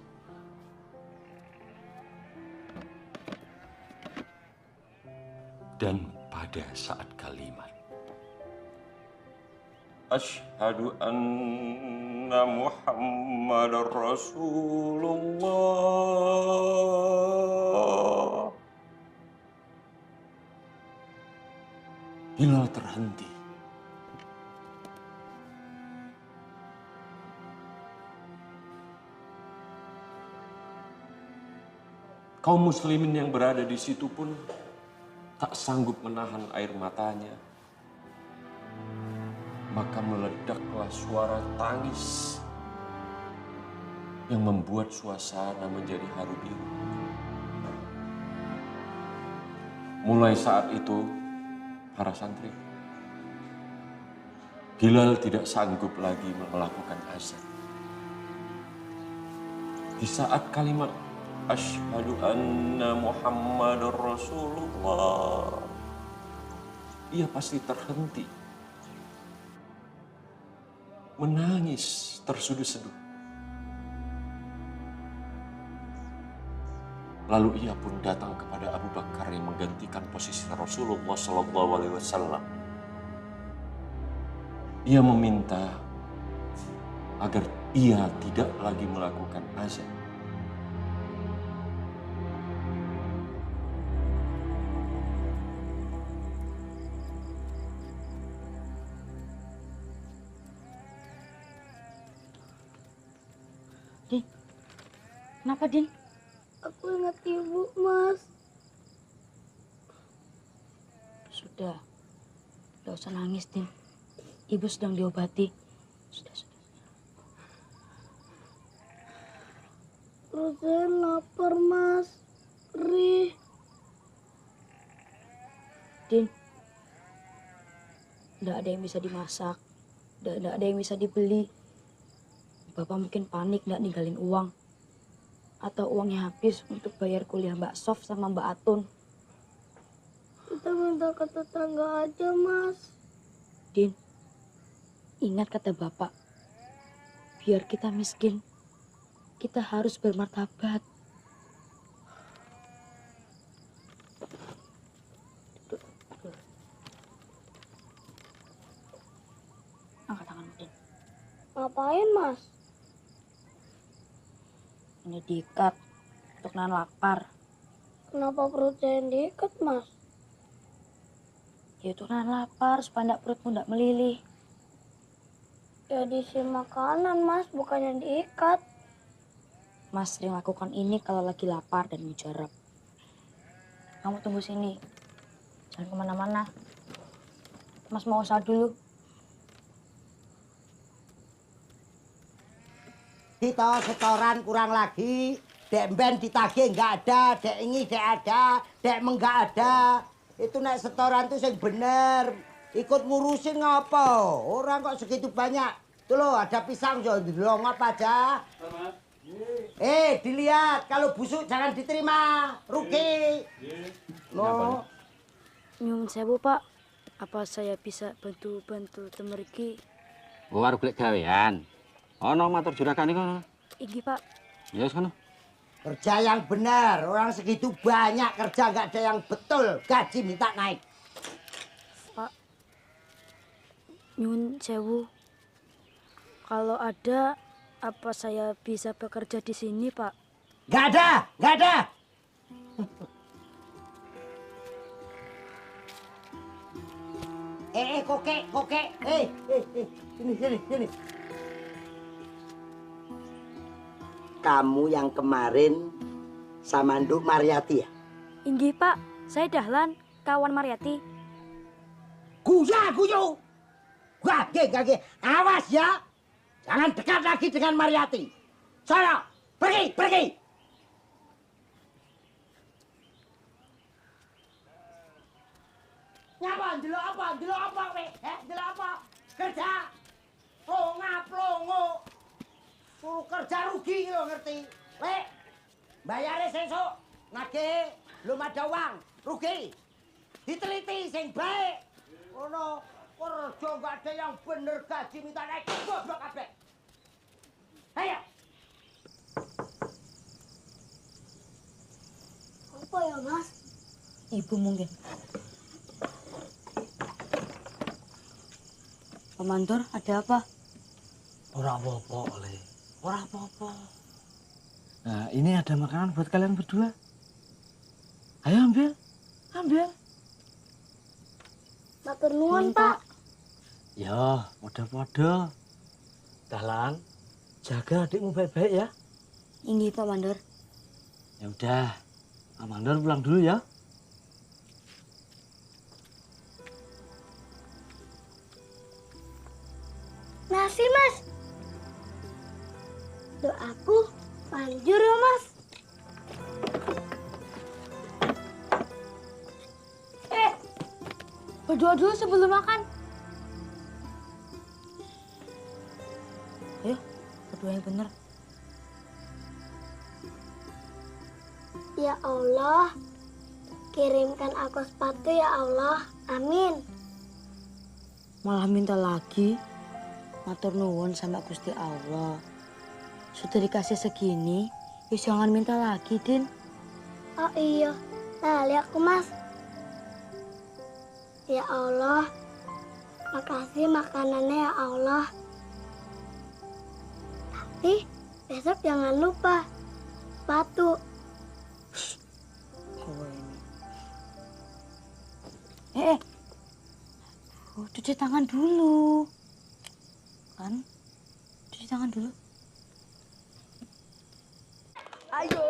Dan pada saat kalimat Asyhadu anna Muhammadar Rasulullah, Bilal terhenti. Kaum muslimin yang berada di situ pun tak sanggup menahan air matanya. Maka meledaklah suara tangis yang membuat suasana menjadi haru biru. Mulai saat itu, para santri, Bilal tidak sanggup lagi melakukan azan. Di saat kalimat Asyhadu anna Muhammadar Rasulullah, ia pasti terhenti, menangis terseduh-seduh. Lalu ia pun datang kepada Abu Bakar yang menggantikan posisi Rasulullah Sallallahu Alaihi Wasallam. Ia meminta agar ia tidak lagi melakukan azan. Din, kenapa Din? Aku ingat ibu, Mas. Sudah, gak usah nangis, Din. Ibu sedang diobati. Sudah. Rosen lapar, Mas. Perih. Din, gak ada yang bisa dimasak. Gak ada yang bisa dibeli. Bapak mungkin panik gak ninggalin uang. Atau uangnya habis untuk bayar kuliah Mbak Sof sama Mbak Atun. Kita minta ke tetangga aja, Mas. Din, ingat kata Bapak. Biar kita miskin, kita harus bermartabat. Angkat tanganmu, Din. Ngapain, Mas? Ini diikat untuk nahan lapar. Kenapa perut saya diikat, Mas? Ya itu nahan lapar supaya perutmu tidak melilih. Ya diisi makanan, Mas, bukannya diikat. Mas sering lakukan ini kalau lagi lapar dan mujarab. Kamu tunggu sini. Jangan kemana-mana. Mas mau usaha dulu. lagi toh, setoran kurang lagi. Dek ben ditagih nggak ada, dek ini dek ada, dek enggak ada. Itu naik setoran tuh yang bener. Ikut ngurusin ngapa? Orang kok segitu banyak. Tuh lo ada pisang jo, dilongop aja. Dilihat kalau busuk jangan diterima, rugi. No. Nyuwun sewu, Pak. Apa saya bisa bantu-bantu temeriki? Luar golek gawean. Ono matur juragan iku. Iki, Pak. Ya wis ngono. Kerja yang benar, orang segitu banyak kerja nggak ada yang betul, gaji minta naik. Pak, nyuwun sewu. Kalau ada, apa saya bisa bekerja di sini, Pak? Nggak ada, nggak ada. Koke. Sini. Kamu yang kemarin sama Nduk Mariati ya? Inggih, Pak. Saya Dahlan, kawan Mariati. Guyu. Wah, gak. Awas ya. Jangan dekat lagi dengan Mariati. Sono, pergi. Nyapa, ndelok apa, weh? Ndelok apa? Kerja. Plongo. Suruh kerja rugi lo ngerti. Weh, bayarnya sesuk. Nagih, belum ada uang. Rugi. Diteliti sing baik. Ono kerja nggak ada yang bener, gaji minta naik. Goblok kabeh. Ayo. Apa ya, Mas? Ibu mungkin. Pak Mandor, ada apa? Ora apa-apa, Le. Ora apa-apa. Nah, ini ada makanan buat kalian berdua. Ayo ambil. Matur nuwun, Pak. Ya, podo-podo. Dahlan, jaga adikmu baik-baik ya. Inggih, Pak Mandor. Ya udah, Pak Mandor pulang dulu ya. Nasi, Mas. Doaku manjur ya, Mas. Berdoa dulu sebelum makan. Ayo, berdoa yang benar. Ya Allah, kirimkan aku sepatu ya Allah. Amin. Malah minta lagi. Matur nuwun sama Gusti Allah. Sudah dikasih segini, ya jangan minta lagi, Din. Oh iya, nah lihat aku, Mas. Ya Allah, makasih makanannya ya Allah. Tapi besok jangan lupa sepatu. Cuci tangan dulu. Kan? Cuci tangan dulu. Ayo.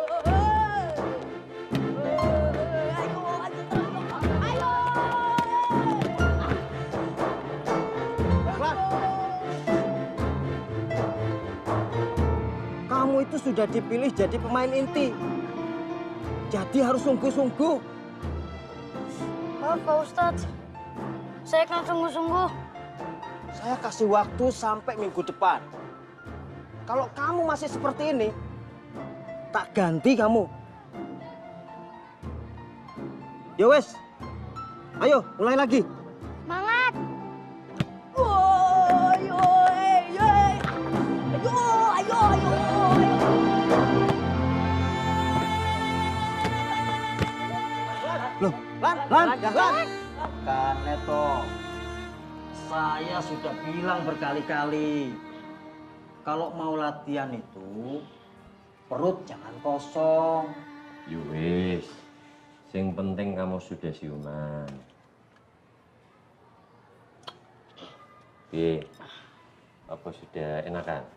Kamu itu sudah dipilih jadi pemain inti. Jadi harus sungguh-sungguh. Maaf, Pak Ustadz. Saya akan sungguh-sungguh. Saya kasih waktu sampai minggu depan. Kalau kamu masih seperti ini, tak ganti kamu. Ya wes, ayo mulai lagi. Semangat. Ayo. Loh, Lan. Kan Neto, saya sudah bilang berkali-kali, kalau mau latihan itu perut jangan kosong. Wis, yang penting kamu sudah siuman. Apa sudah enakan?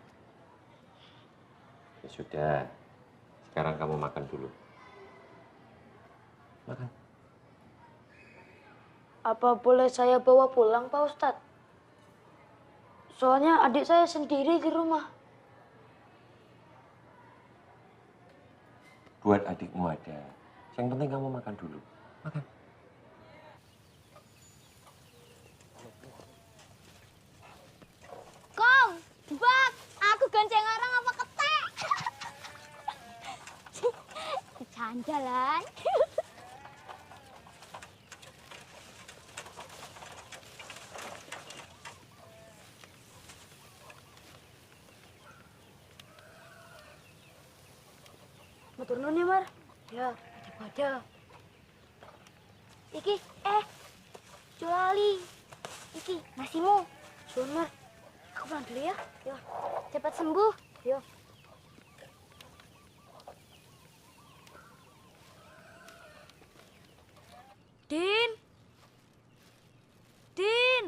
Ya sudah, sekarang kamu makan dulu. Makan. Apa boleh saya bawa pulang, Pak Ustadz? Soalnya adik saya sendiri di rumah. buat adikmu ada. Yang penting kamu makan dulu. Makan. Kong, Bak, aku gonceng orang apa ketek? Bercandalan. Matur nuwun ya, Mar. Ya, pada. Iki, Julali. Iki, nasimu. Suwun, Mar. Aku pulang dulu ya. Yo, cepat sembuh. Yo. Din. Din.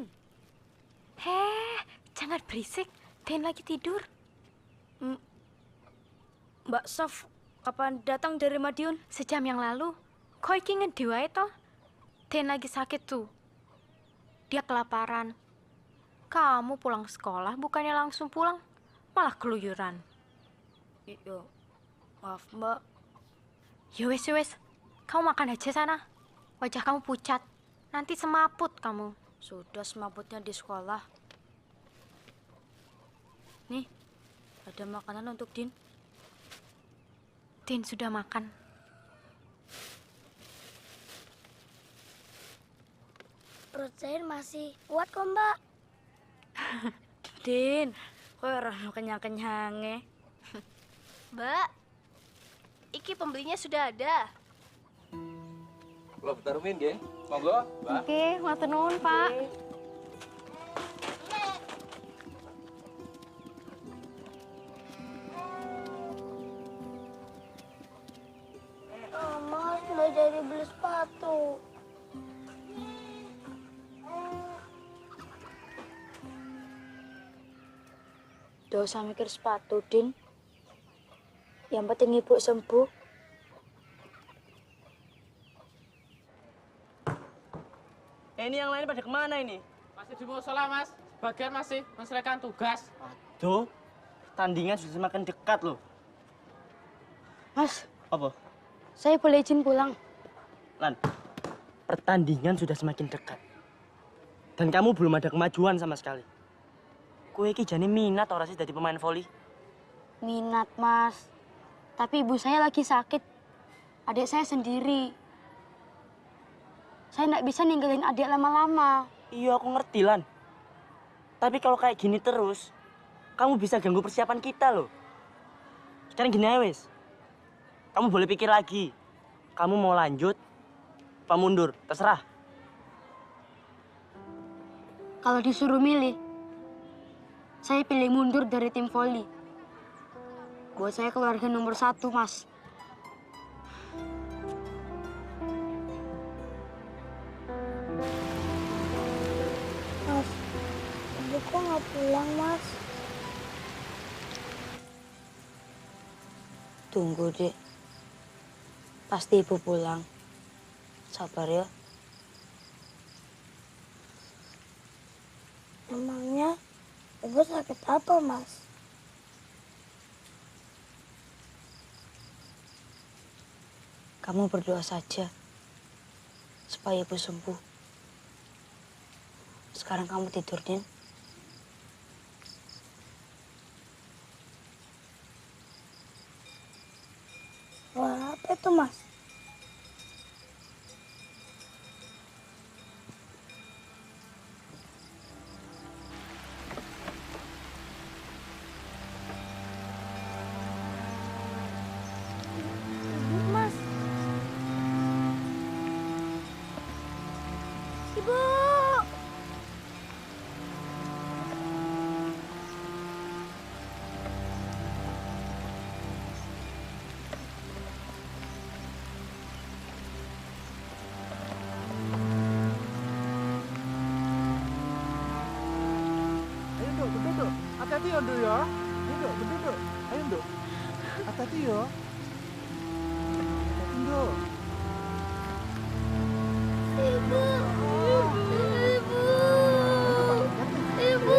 Jangan berisik. Den lagi tidur. Mbak Sof, kapan datang dari Madiun? Sejam yang lalu. Kok iki ngendi wae toh? Den lagi sakit tuh. Dia kelaparan. Kamu pulang sekolah bukannya langsung pulang, malah keluyuran. Iya, maaf Mbak. Ya wes. Kamu makan aja sana. Wajah kamu pucat. Nanti semaput kamu. Sudah semaputnya di sekolah. Nih, ada makanan untuk Din. Din sudah makan. Perut saya masih kuat kok, Mbak. Din, kok orang kenyang-kenyangnya. Mbak, iki pembelinya sudah ada. Kalau betarumin nggih. Monggo, Mbak. Oke, matur nuwun, Pak. Mas, udah jadi beli sepatu. Gak usah mikir sepatu, Din. Yang penting ibu sembuh. Ini yang lain pada kemana ini? Masih di musola, Mas. Sebagian masih menyelesaikan tugas. Tuh, tandingan sudah semakin dekat loh. Mas, Apa? saya boleh izin pulang? Lan, pertandingan sudah semakin dekat. Dan kamu belum ada kemajuan sama sekali. Kue iki jane minat ora sih jadi pemain voli? Minat, Mas. Tapi ibu saya lagi sakit. Adik saya sendiri. Saya nggak bisa ninggalin adik lama-lama. Iya, aku ngerti, Lan. Tapi kalau kayak gini terus, kamu bisa ganggu persiapan kita loh. Sekarang gini aja, wes. Kamu boleh pikir lagi. Kamu mau lanjut, apa mundur? Terserah. Kalau disuruh milih, saya pilih mundur dari tim voli. Buat saya keluarga nomor 1, Mas. Mas, ibu kok nggak pulang, Mas? Tunggu, Dek. Pasti ibu pulang. Sabar ya. Emangnya ibu sakit apa, Mas? Kamu berdoa saja supaya ibu sembuh. Sekarang kamu tidur, Din. Wah, apa itu, Mas? Mas. Ibu. Ayo dok, gede dok. Hati-hati ya dok ya. Ayo dok, gede dok. Ayo dok. Hati-hati ya. Hati-hati dok. Ibu. Ibu.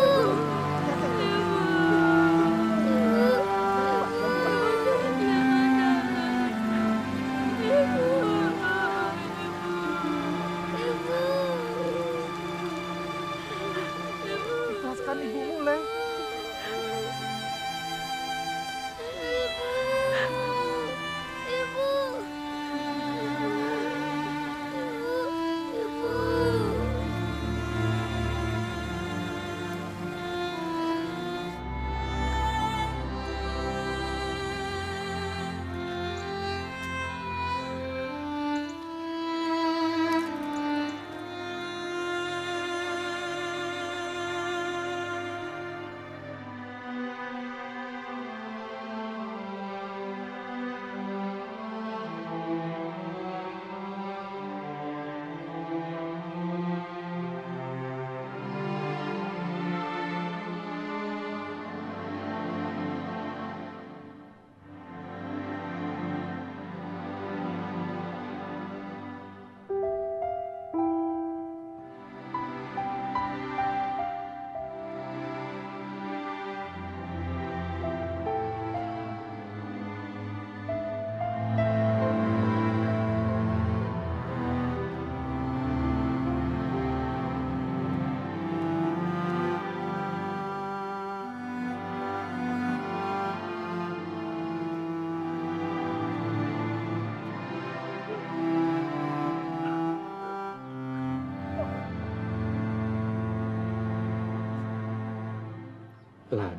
Lan.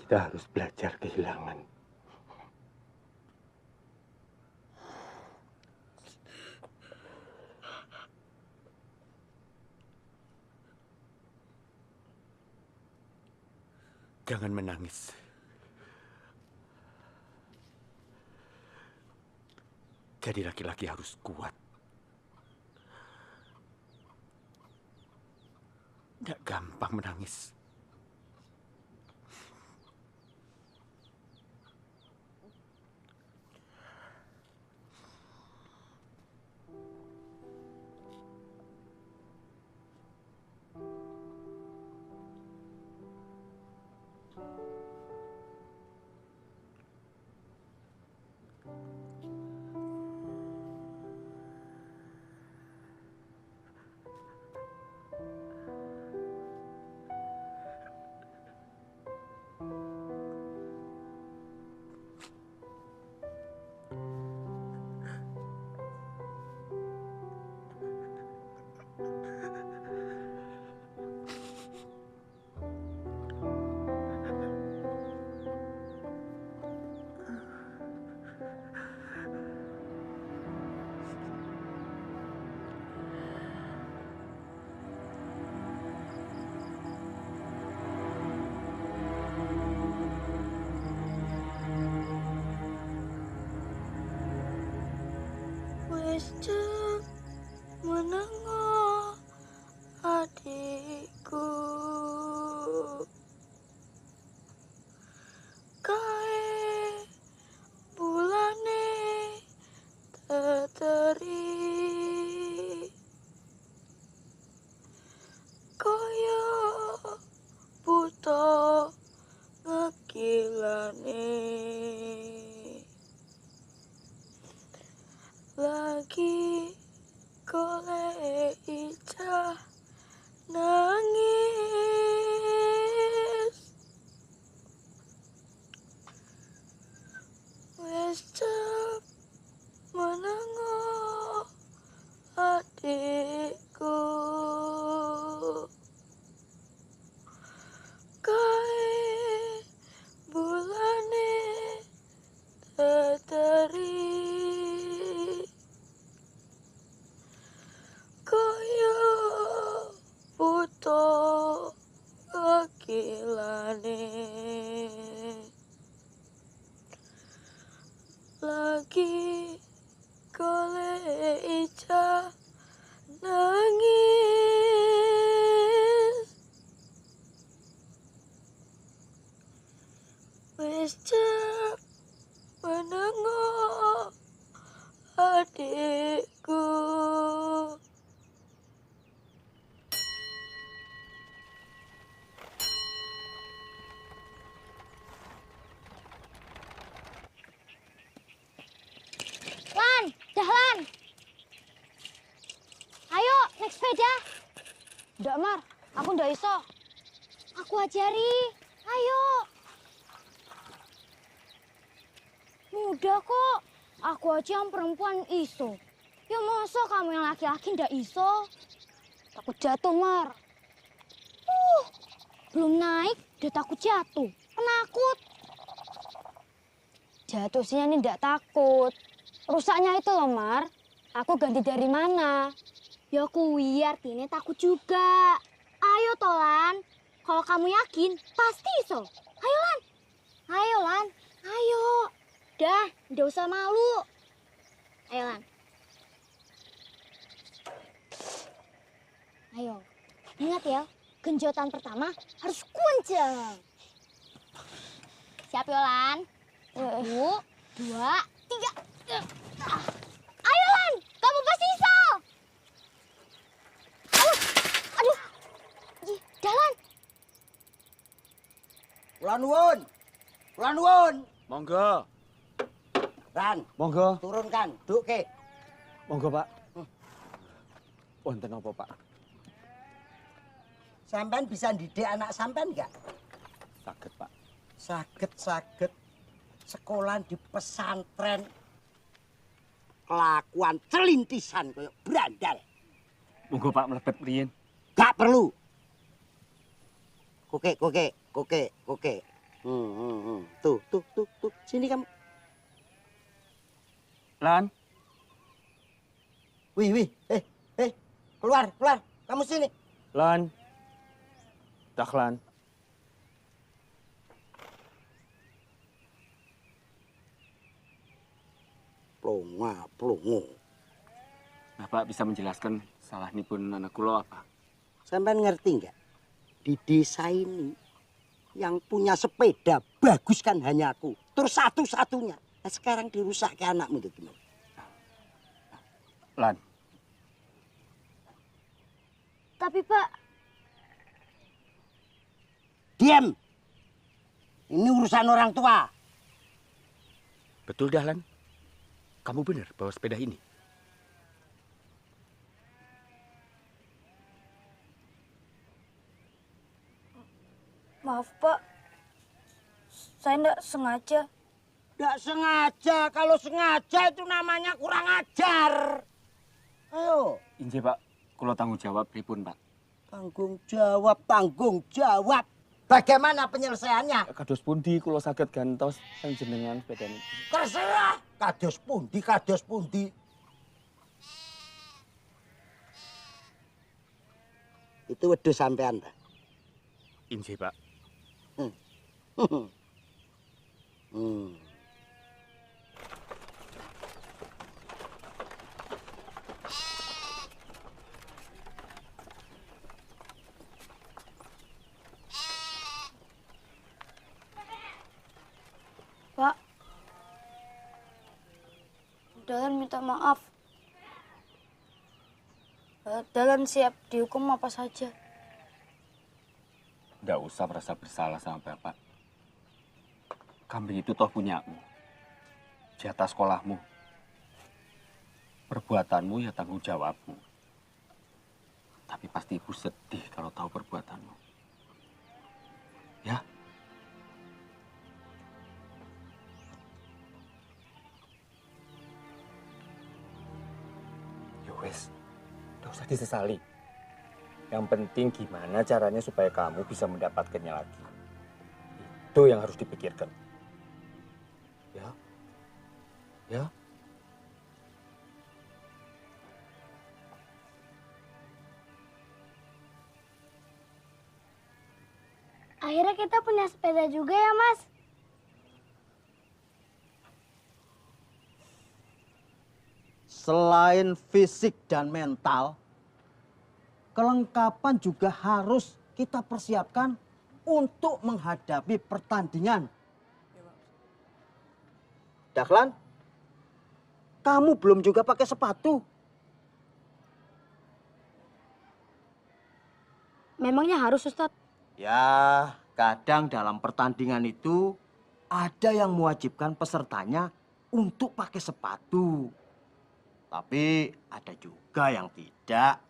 Kita harus belajar kehilangan. Jangan menangis. Jadi laki-laki harus kuat. Nggak gampang menangis. Wis jam menengok adikku, kae bulane teteri, koyo buta ngekilane. Lagi golek ijah nangis, wis jam menengok adikku, kae bulane teteri, kaya buta ngekilane. Lagi golek ijah nangis, wis jam menengok adikku. Lan, Dahlan. Ayo, naik sepeda. Ndak, Mar. Aku ndak iso. Aku ajari. Ayo. Mudah kok. Aku aja yang perempuan iso. Ya masa kamu yang laki-laki ndak iso? Takut jatuh, Mar. Belum naik, udah takut jatuh. Penakut. Jatuh sih ini ndak takut. Rusaknya itu loh, Mar. Aku ganti dari mana? Ya kuwi artinya takut juga. Ayo Tolan. Kalau kamu yakin, pasti iso. Ayo Lan. Ayo Lan. Ayo. Dah, ndak usah malu. Ayo Lan. Ayo. Ingat ya, genjotan pertama harus kunceng. Siap ya Lan? 1, 2, 3. Ayo Lan, kamu pasti iso. Aduh. Ih, Dahlan. Kula nuwun. Kula nuwun. Monggo. Ran, Monggo. turunkan, duke. Monggo, Pak. Wonten apa, Pak? Sampean bisa didik anak sampean enggak? Saged, Pak. Saged. Sekolah di pesantren. Kelakuan celintisan kayak berandal. Monggo Pak mlebet mriyen. Gak perlu. Koke. Tuh. Sini kamu. Lan. Wih. Keluar. Kamu sini. Lan. Dahlan. Plongo. Bapak bisa menjelaskan salah nipun anak kula apa? Sampean ngerti nggak? Di desa ini yang punya sepeda bagus kan hanya aku. Terus satu-satunya. Nah, sekarang dirusak ke anakmu itu gimana? Lan. Tapi Pak, diam. Ini urusan orang tua. Betul, Dahlan. Kamu benar bawa sepeda ini. Maaf Pak, saya enggak sengaja. Nggak sengaja. Kalau sengaja itu namanya kurang ajar. Ayo. Injih Pak, kula tanggung jawab pripun Pak? Tanggung jawab. Bagaimana penyelesaiannya? Kados pundi kula saged gantos panjenengan sepeda niki? Terserah. Kados pundi. Itu wedhus sampean, Pak. Injih, Pak. Pak, Dahlan minta maaf. Dahlan siap dihukum apa saja. Nggak usah merasa bersalah sama Bapak. Kambing itu toh punyamu. Jatah sekolahmu. Perbuatanmu ya tanggung jawabmu. Tapi pasti ibu sedih kalau tahu perbuatanmu. Ya? Wes, nggak usah disesali. Yang penting gimana caranya supaya kamu bisa mendapatkannya lagi. Itu yang harus dipikirkan. Ya? akhirnya kita punya sepeda juga ya, Mas? Selain fisik dan mental, kelengkapan juga harus kita persiapkan untuk menghadapi pertandingan. Dahlan, kamu belum juga pakai sepatu. Memangnya harus, Ustadz? Ya, kadang dalam pertandingan itu ada yang mewajibkan pesertanya untuk pakai sepatu. Tapi ada juga yang tidak.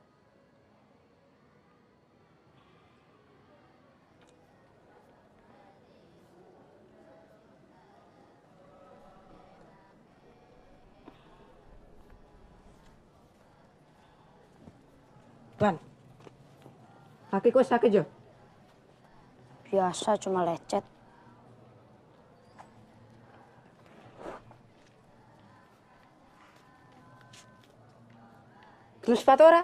Lan, kakiku sakit ya? Biasa, cuma lecet. Terus sepatu ora?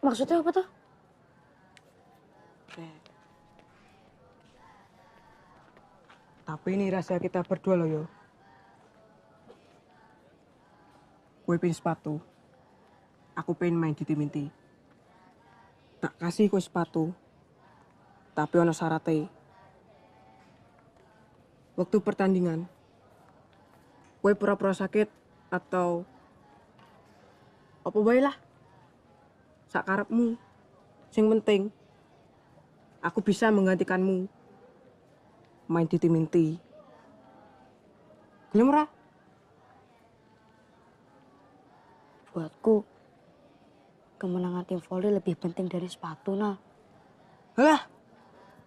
Maksudnya apa tuh? Tapi ini rahasia kita berdua loh yo. Gue pengen sepatu. Aku pengen main di tim inti. Tak kasih gue sepatu. Tapi ono syaratnya. Waktu pertandingan, gue pura-pura sakit atau apa bae lah. Sak karepmu. Sing penting, aku bisa menggantikanmu main di tim inti. Gelem ora? Buatku, kemenangan tim voli lebih penting dari sepatu, Nal. Lah,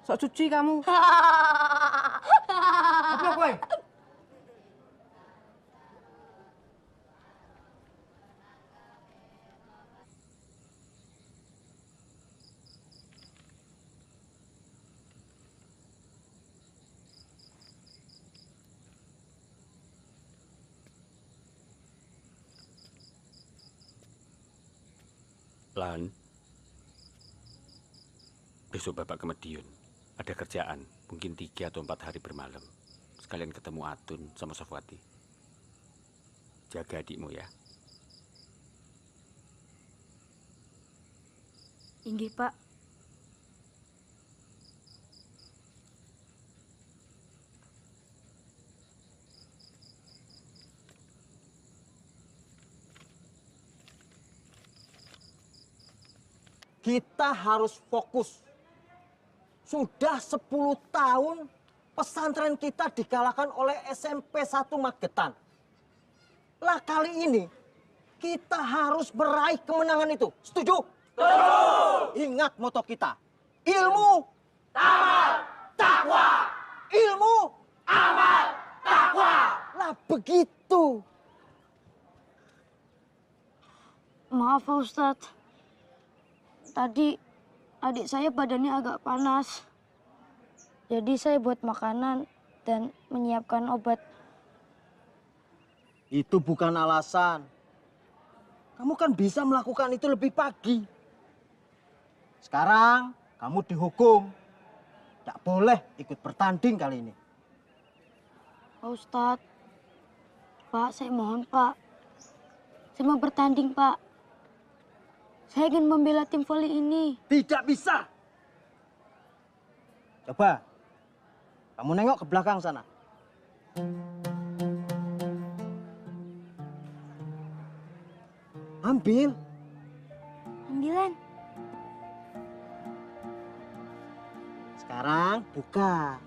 sok cuci kamu. Apa kowe? Lan, besok Bapak ke Madiun. Ada kerjaan, mungkin 3 atau 4 hari bermalam. Sekalian ketemu Atun sama Sofwati. Jaga adikmu ya. Inggih, Pak. Kita harus fokus. Sudah 10 tahun pesantren kita dikalahkan oleh SMP 1 Magetan. Lah kali ini kita harus meraih kemenangan itu. Setuju? Setuju. Ingat moto kita. Ilmu, amal, takwa. Ilmu, amal, takwa. Lah begitu. Maaf, Pak Ustadz. Tadi adik saya badannya agak panas. Jadi saya buat makanan dan menyiapkan obat. Itu bukan alasan. Kamu kan bisa melakukan itu lebih pagi. Sekarang kamu dihukum. Tidak boleh ikut bertanding kali ini. Pak Ustadz. Pak, saya mohon, Pak. Saya mau bertanding, Pak. Saya ingin membela tim voli ini. Tidak bisa. Coba, kamu nengok ke belakang sana. Ambil. Ambilan. Sekarang buka.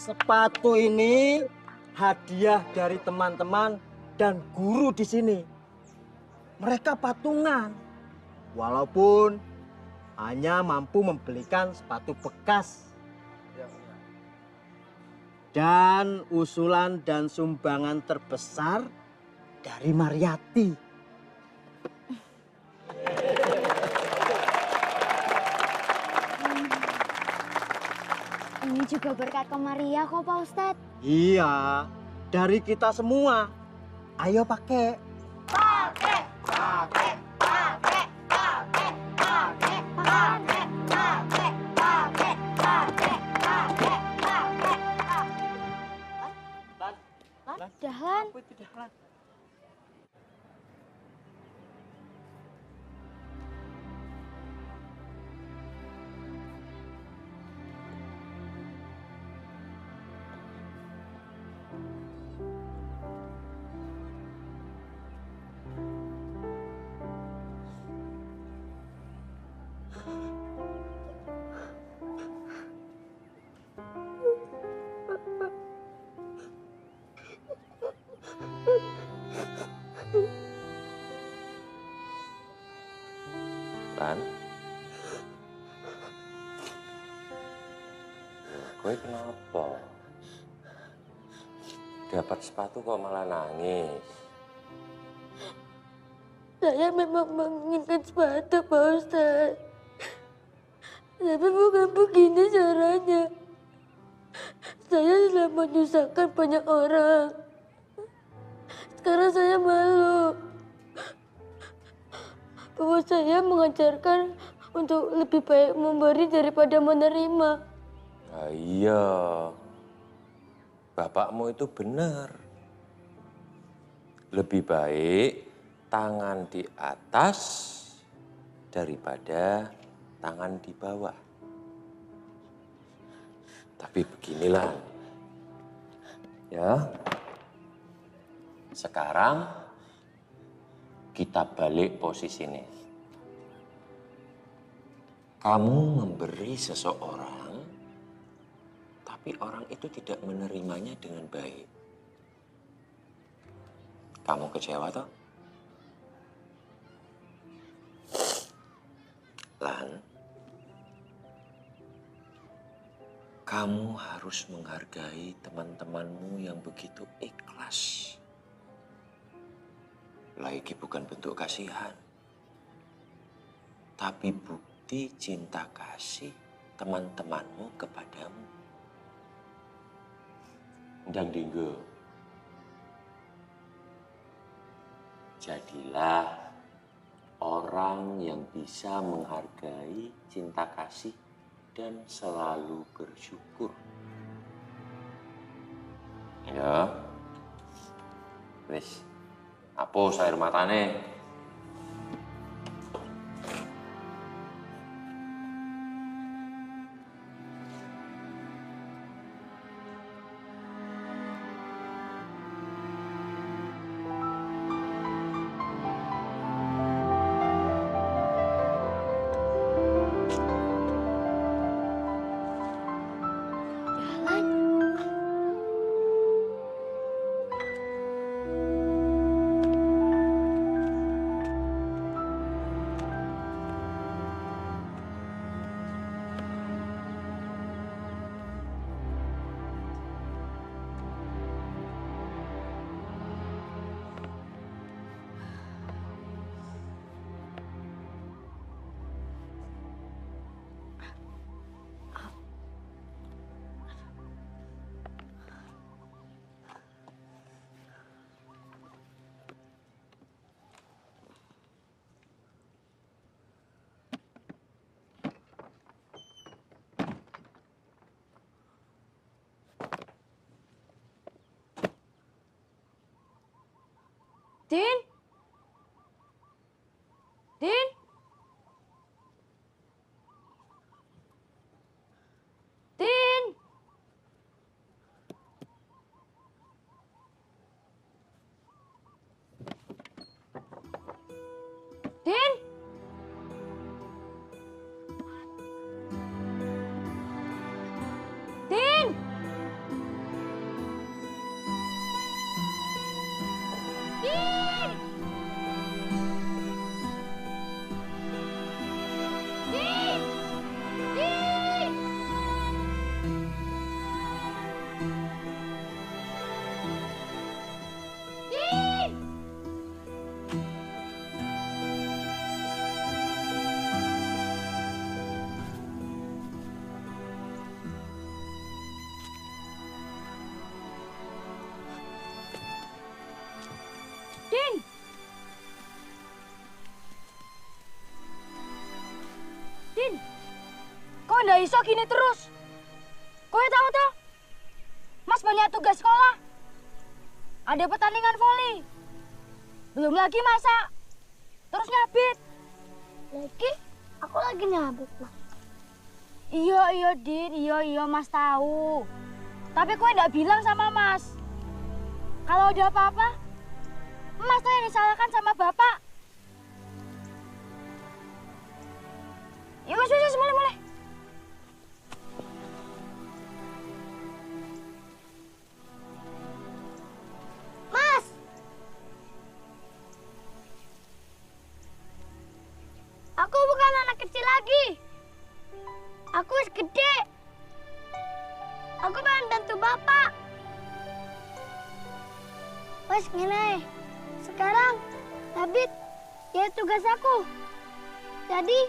Sepatu ini hadiah dari teman-teman dan guru di sini. Mereka patungan, walaupun hanya mampu membelikan sepatu bekas. Dan usulan dan sumbangan terbesar dari Mariati. Ini juga berkat ke Maria kok, Pak Ustadz. Iya, dari kita semua. Ayo pakai. Pakai, pakai, pakai, pakai, pakai, pakai, pakai, pakai, pakai, pakai, pakai. Dahlan. Lan? Kowe kenapa? Dapat sepatu kok malah nangis? Saya memang menginginkan sepatu, Pak Ustadz. Tapi bukan begini caranya. Saya sudah menyusahkan banyak orang. Sekarang saya malu. Bahwa saya mengajarkan untuk lebih baik memberi daripada menerima. Nah, iya, bapakmu itu benar. Lebih baik tangan di atas daripada tangan di bawah. Tapi beginilah, ya. Sekarang kita balik posisinya. Kamu memberi seseorang, tapi orang itu tidak menerimanya dengan baik. Kamu kecewa toh? Lan, kamu harus menghargai teman-temanmu yang begitu ikhlas. Lagi bukan bentuk kasihan, tapi bukti cinta kasih teman-temanmu kepadamu. Ndang Dinggo, jadilah orang yang bisa menghargai cinta kasih dan selalu bersyukur. Ya, wis, hapus air matane. Din? Din? Din? Din? Din? Din! Din! Kok ndak iso gini terus? Kowe tahu toh? Mas banyak tugas sekolah. Ada pertandingan voli. Belum lagi masak. Terus nyabit. Lagi? Aku lagi nyabit, Mas. Iya, Din. Iya, Mas tahu. Tapi kowe ndak bilang sama Mas. Kalau ada apa-apa, Mas tuh yang disalahkan sama Bapak. Yuk, wis, mulai. Mas! Aku bukan anak kecil lagi. Aku wis gede. Aku pengen bantu Bapak. Wes ngene. Sekarang, David, ya tugas aku. Jadi,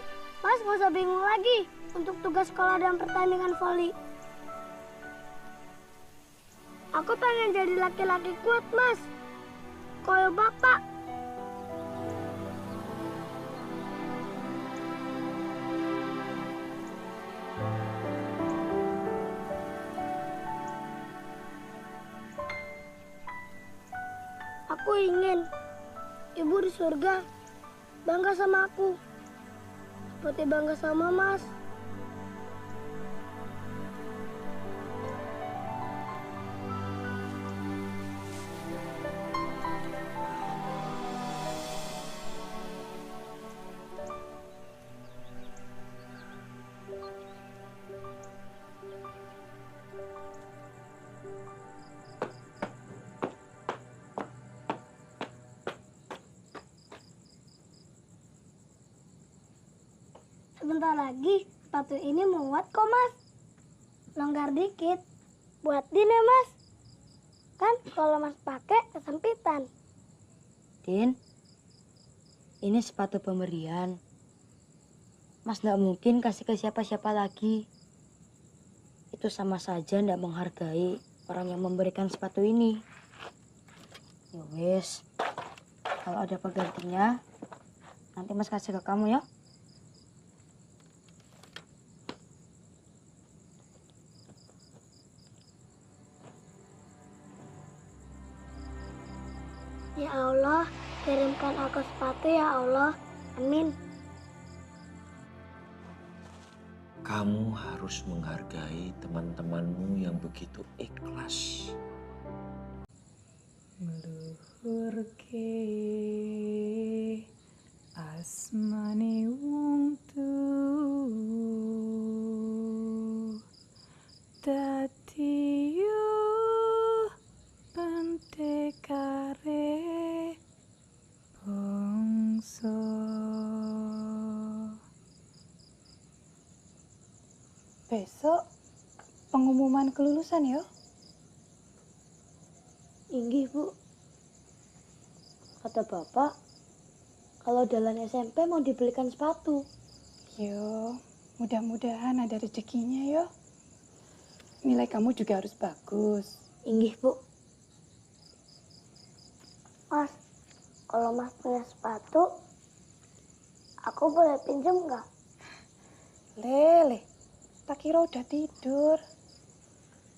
Mas gak usah bingung lagi untuk tugas sekolah dan pertandingan voli. Aku pengen jadi laki-laki kuat, Mas. Kayak Bapak. Aku ingin Ibu di surga bangga sama aku. Seperti bangga sama Mas. Sebentar lagi sepatu ini muat kok, Mas. Longgar dikit. Buat Din ya, Mas. Kan kalau Mas pakai kesempitan. Din, ini sepatu pemberian. Mas nggak mungkin kasih ke siapa-siapa lagi. Itu sama saja nggak menghargai orang yang memberikan sepatu ini. Ya wes, kalau ada penggantinya, nanti Mas kasih ke kamu ya. Ya Allah, kirimkan aku sepatu ya Allah. Amin. Kamu harus menghargai teman-temanmu yang begitu ikhlas. Luhur ke asmane wong tuh dadi yo pentekare bangsa. Besok pengumuman kelulusan ya? Inggih, Bu. Kata Bapak, kalau Dahlan SMP mau dibelikan sepatu. Yo, mudah-mudahan ada rezekinya yo. Nilai kamu juga harus bagus. Inggih, Bu. Mas, kalau Mas punya sepatu, aku boleh pinjam nggak? Lele, tak kira udah tidur.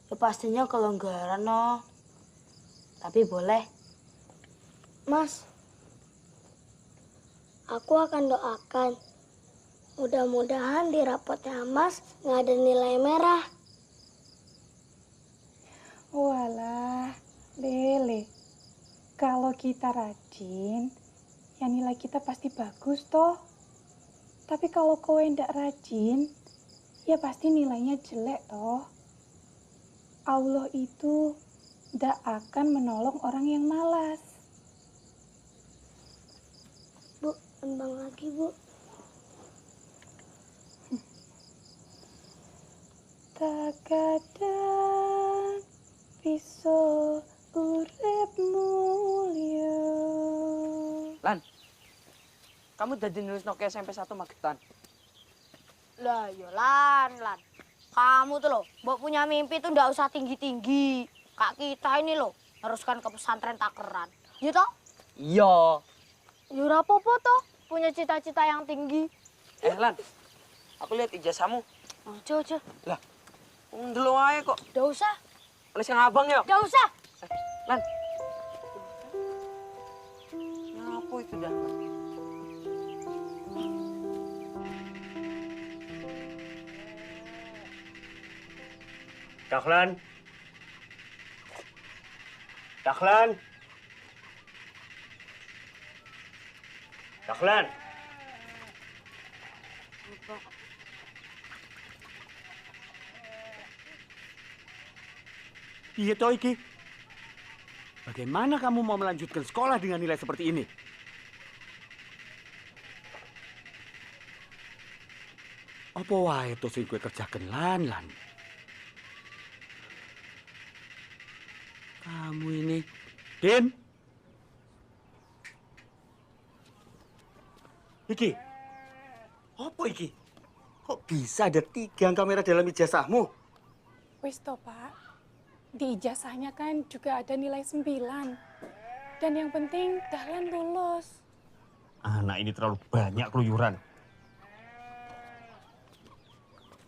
Ya pastinya kelonggaran no. Tapi boleh. Mas, aku akan doakan. Mudah-mudahan di rapotnya Mas nggak ada nilai merah. Walah, Lele. Kalau kita rajin, ya nilai kita pasti bagus toh. Tapi kalau kowe ndak rajin, ya pasti nilainya jelek toh. Allah itu ndak akan menolong orang yang malas. Bu, tembang lagi, Bu. Takadang bisa urip mulya. Lan, kamu jadi nulis Nokia SMP 1 Magetan. Lah, ya Lan. Kamu tuh loh, mbok punya mimpi tuh ndak usah tinggi-tinggi. Kak kita ini loh, haruskan ke pesantren takeran. Ya toh? Iya. Ya ora apa-apa toh, punya cita-cita yang tinggi. Lan, aku lihat ijazahmu. Ojo. Lah, ndelok ae kok. Ndak usah. Oleh sing abang ya? Ndak usah. Lan. Apa itu dah? Dahlan. Dahlan. Dahlan. Iya toh iki. Bagaimana kamu mau melanjutkan sekolah dengan nilai seperti ini? Apa wae to sing kowe kerjaken lan. Kamu ini, Din. Iki. Apa iki? Kok bisa ada 3 kamera dalam ijazahmu? Wis toh, Pak. Di ijazahnya kan juga ada nilai 9. Dan yang penting Dahlan lulus. Anak ini terlalu banyak keluyuran.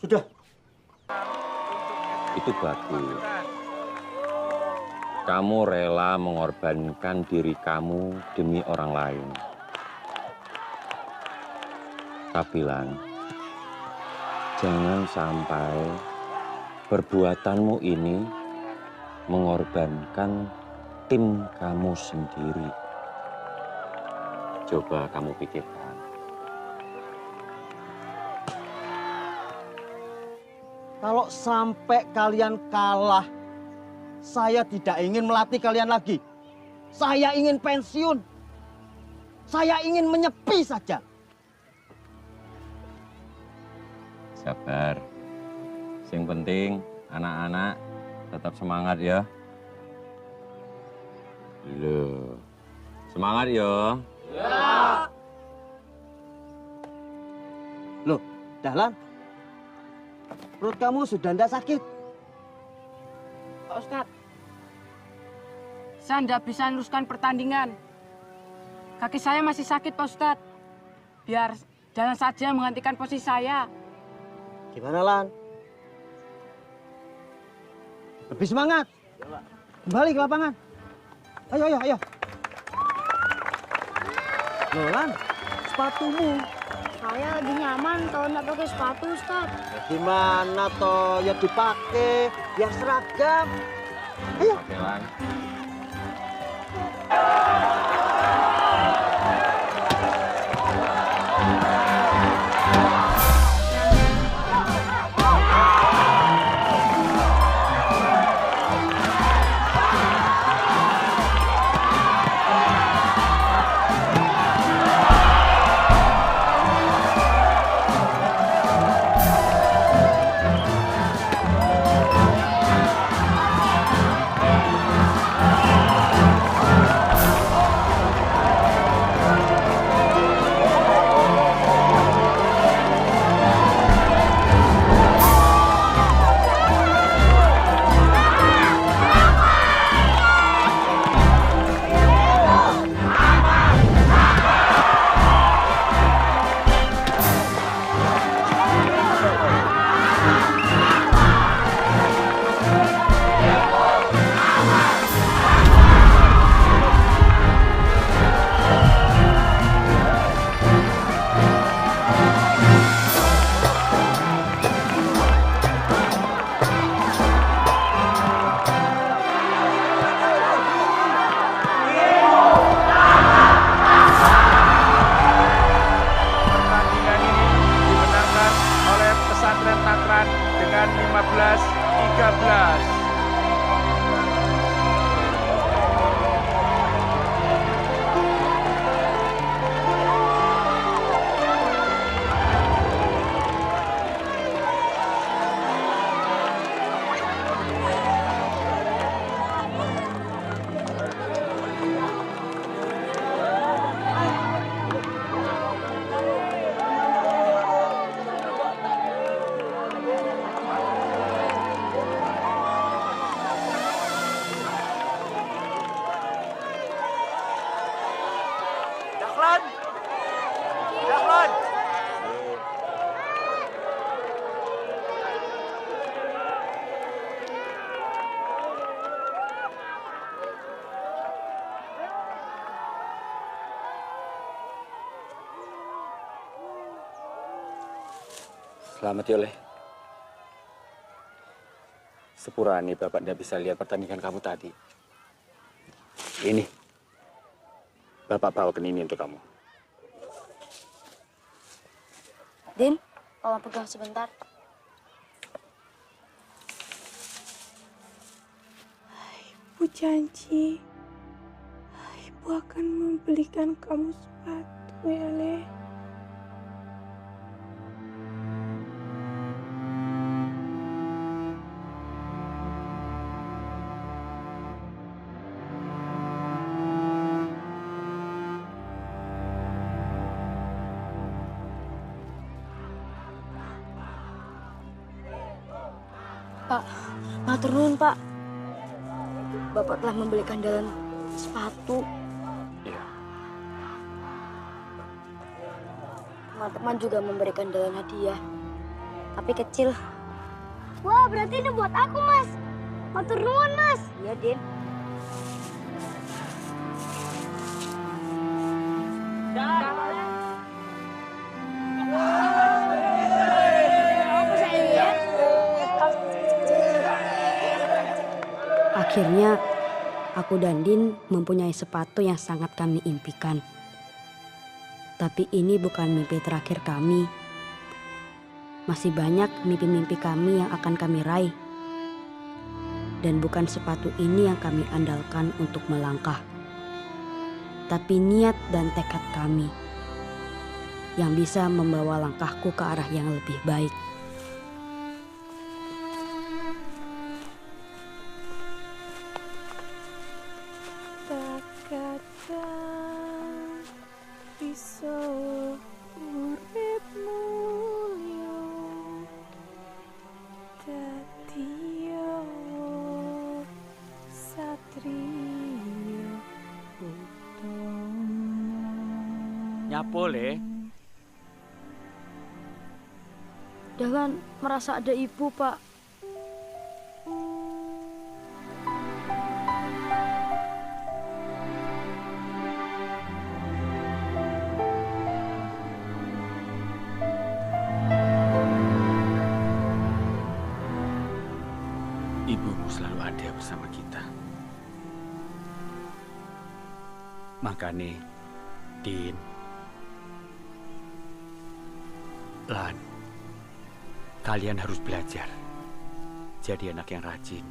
Sudah. Itu bagus. Kamu rela mengorbankan diri kamu demi orang lain. Tapi Lan, jangan sampai perbuatanmu ini mengorbankan tim kamu sendiri. Coba kamu pikirkan. Kalau sampai kalian kalah, saya tidak ingin melatih kalian lagi. Saya ingin pensiun. Saya ingin menyepi saja. Sabar. Yang penting anak-anak tetap semangat ya. Loh. Semangat ya. Ya. Loh, Dahlan. Perut kamu sudah ndak sakit? Pak Ustadz, saya ndak bisa meneruskan pertandingan. Kaki saya masih sakit, Pak Ustadz. Biar Dahlan saja menggantikan posisi saya. Gimana, Lan? Lebih semangat. Kembali ke lapangan. Ayo, ayo, ayo. Loh, Lan, sepatumu. Saya lebih nyaman kalau nggak pakai sepatu, Ustaz. Ya, gimana toh? Ya dipakai, biar seragam. Ayo. Oke, Lan. dengan 15-13. Selamat ya, Oleh. Sepurane Bapak tidak bisa lihat pertandingan kamu tadi. Ini, Bapak bawakan ini untuk kamu. Din, tolong pegang sebentar. Ibu janji, Ibu akan membelikan kamu sepatu ya, Le. Pak, matur nuwun, Pak. Bapak telah membelikan Dahlan sepatu. Iya. Teman-teman juga memberikan Dahlan hadiah, tapi kecil. Wah, berarti ini buat aku, Mas. Matur nuwun, Mas. Iya, Din. Akhirnya, aku dan Din mempunyai sepatu yang sangat kami impikan. Tapi ini bukan mimpi terakhir kami. Masih banyak mimpi-mimpi kami yang akan kami raih. Dan bukan sepatu ini yang kami andalkan untuk melangkah. Tapi niat dan tekad kami yang bisa membawa langkahku ke arah yang lebih baik. Nyapo, Le? Dahlan merasa ada ibu, Pak. Ibumu selalu ada bersama kita. Makanya, Din, Lan, kalian harus belajar jadi anak yang rajin,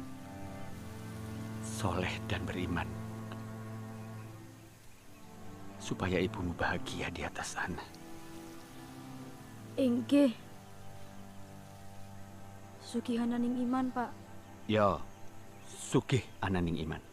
soleh dan beriman. Supaya ibumu bahagia di atas sana. Inggih. Sugihananing iman, Pak. Yo, sugih ananing iman.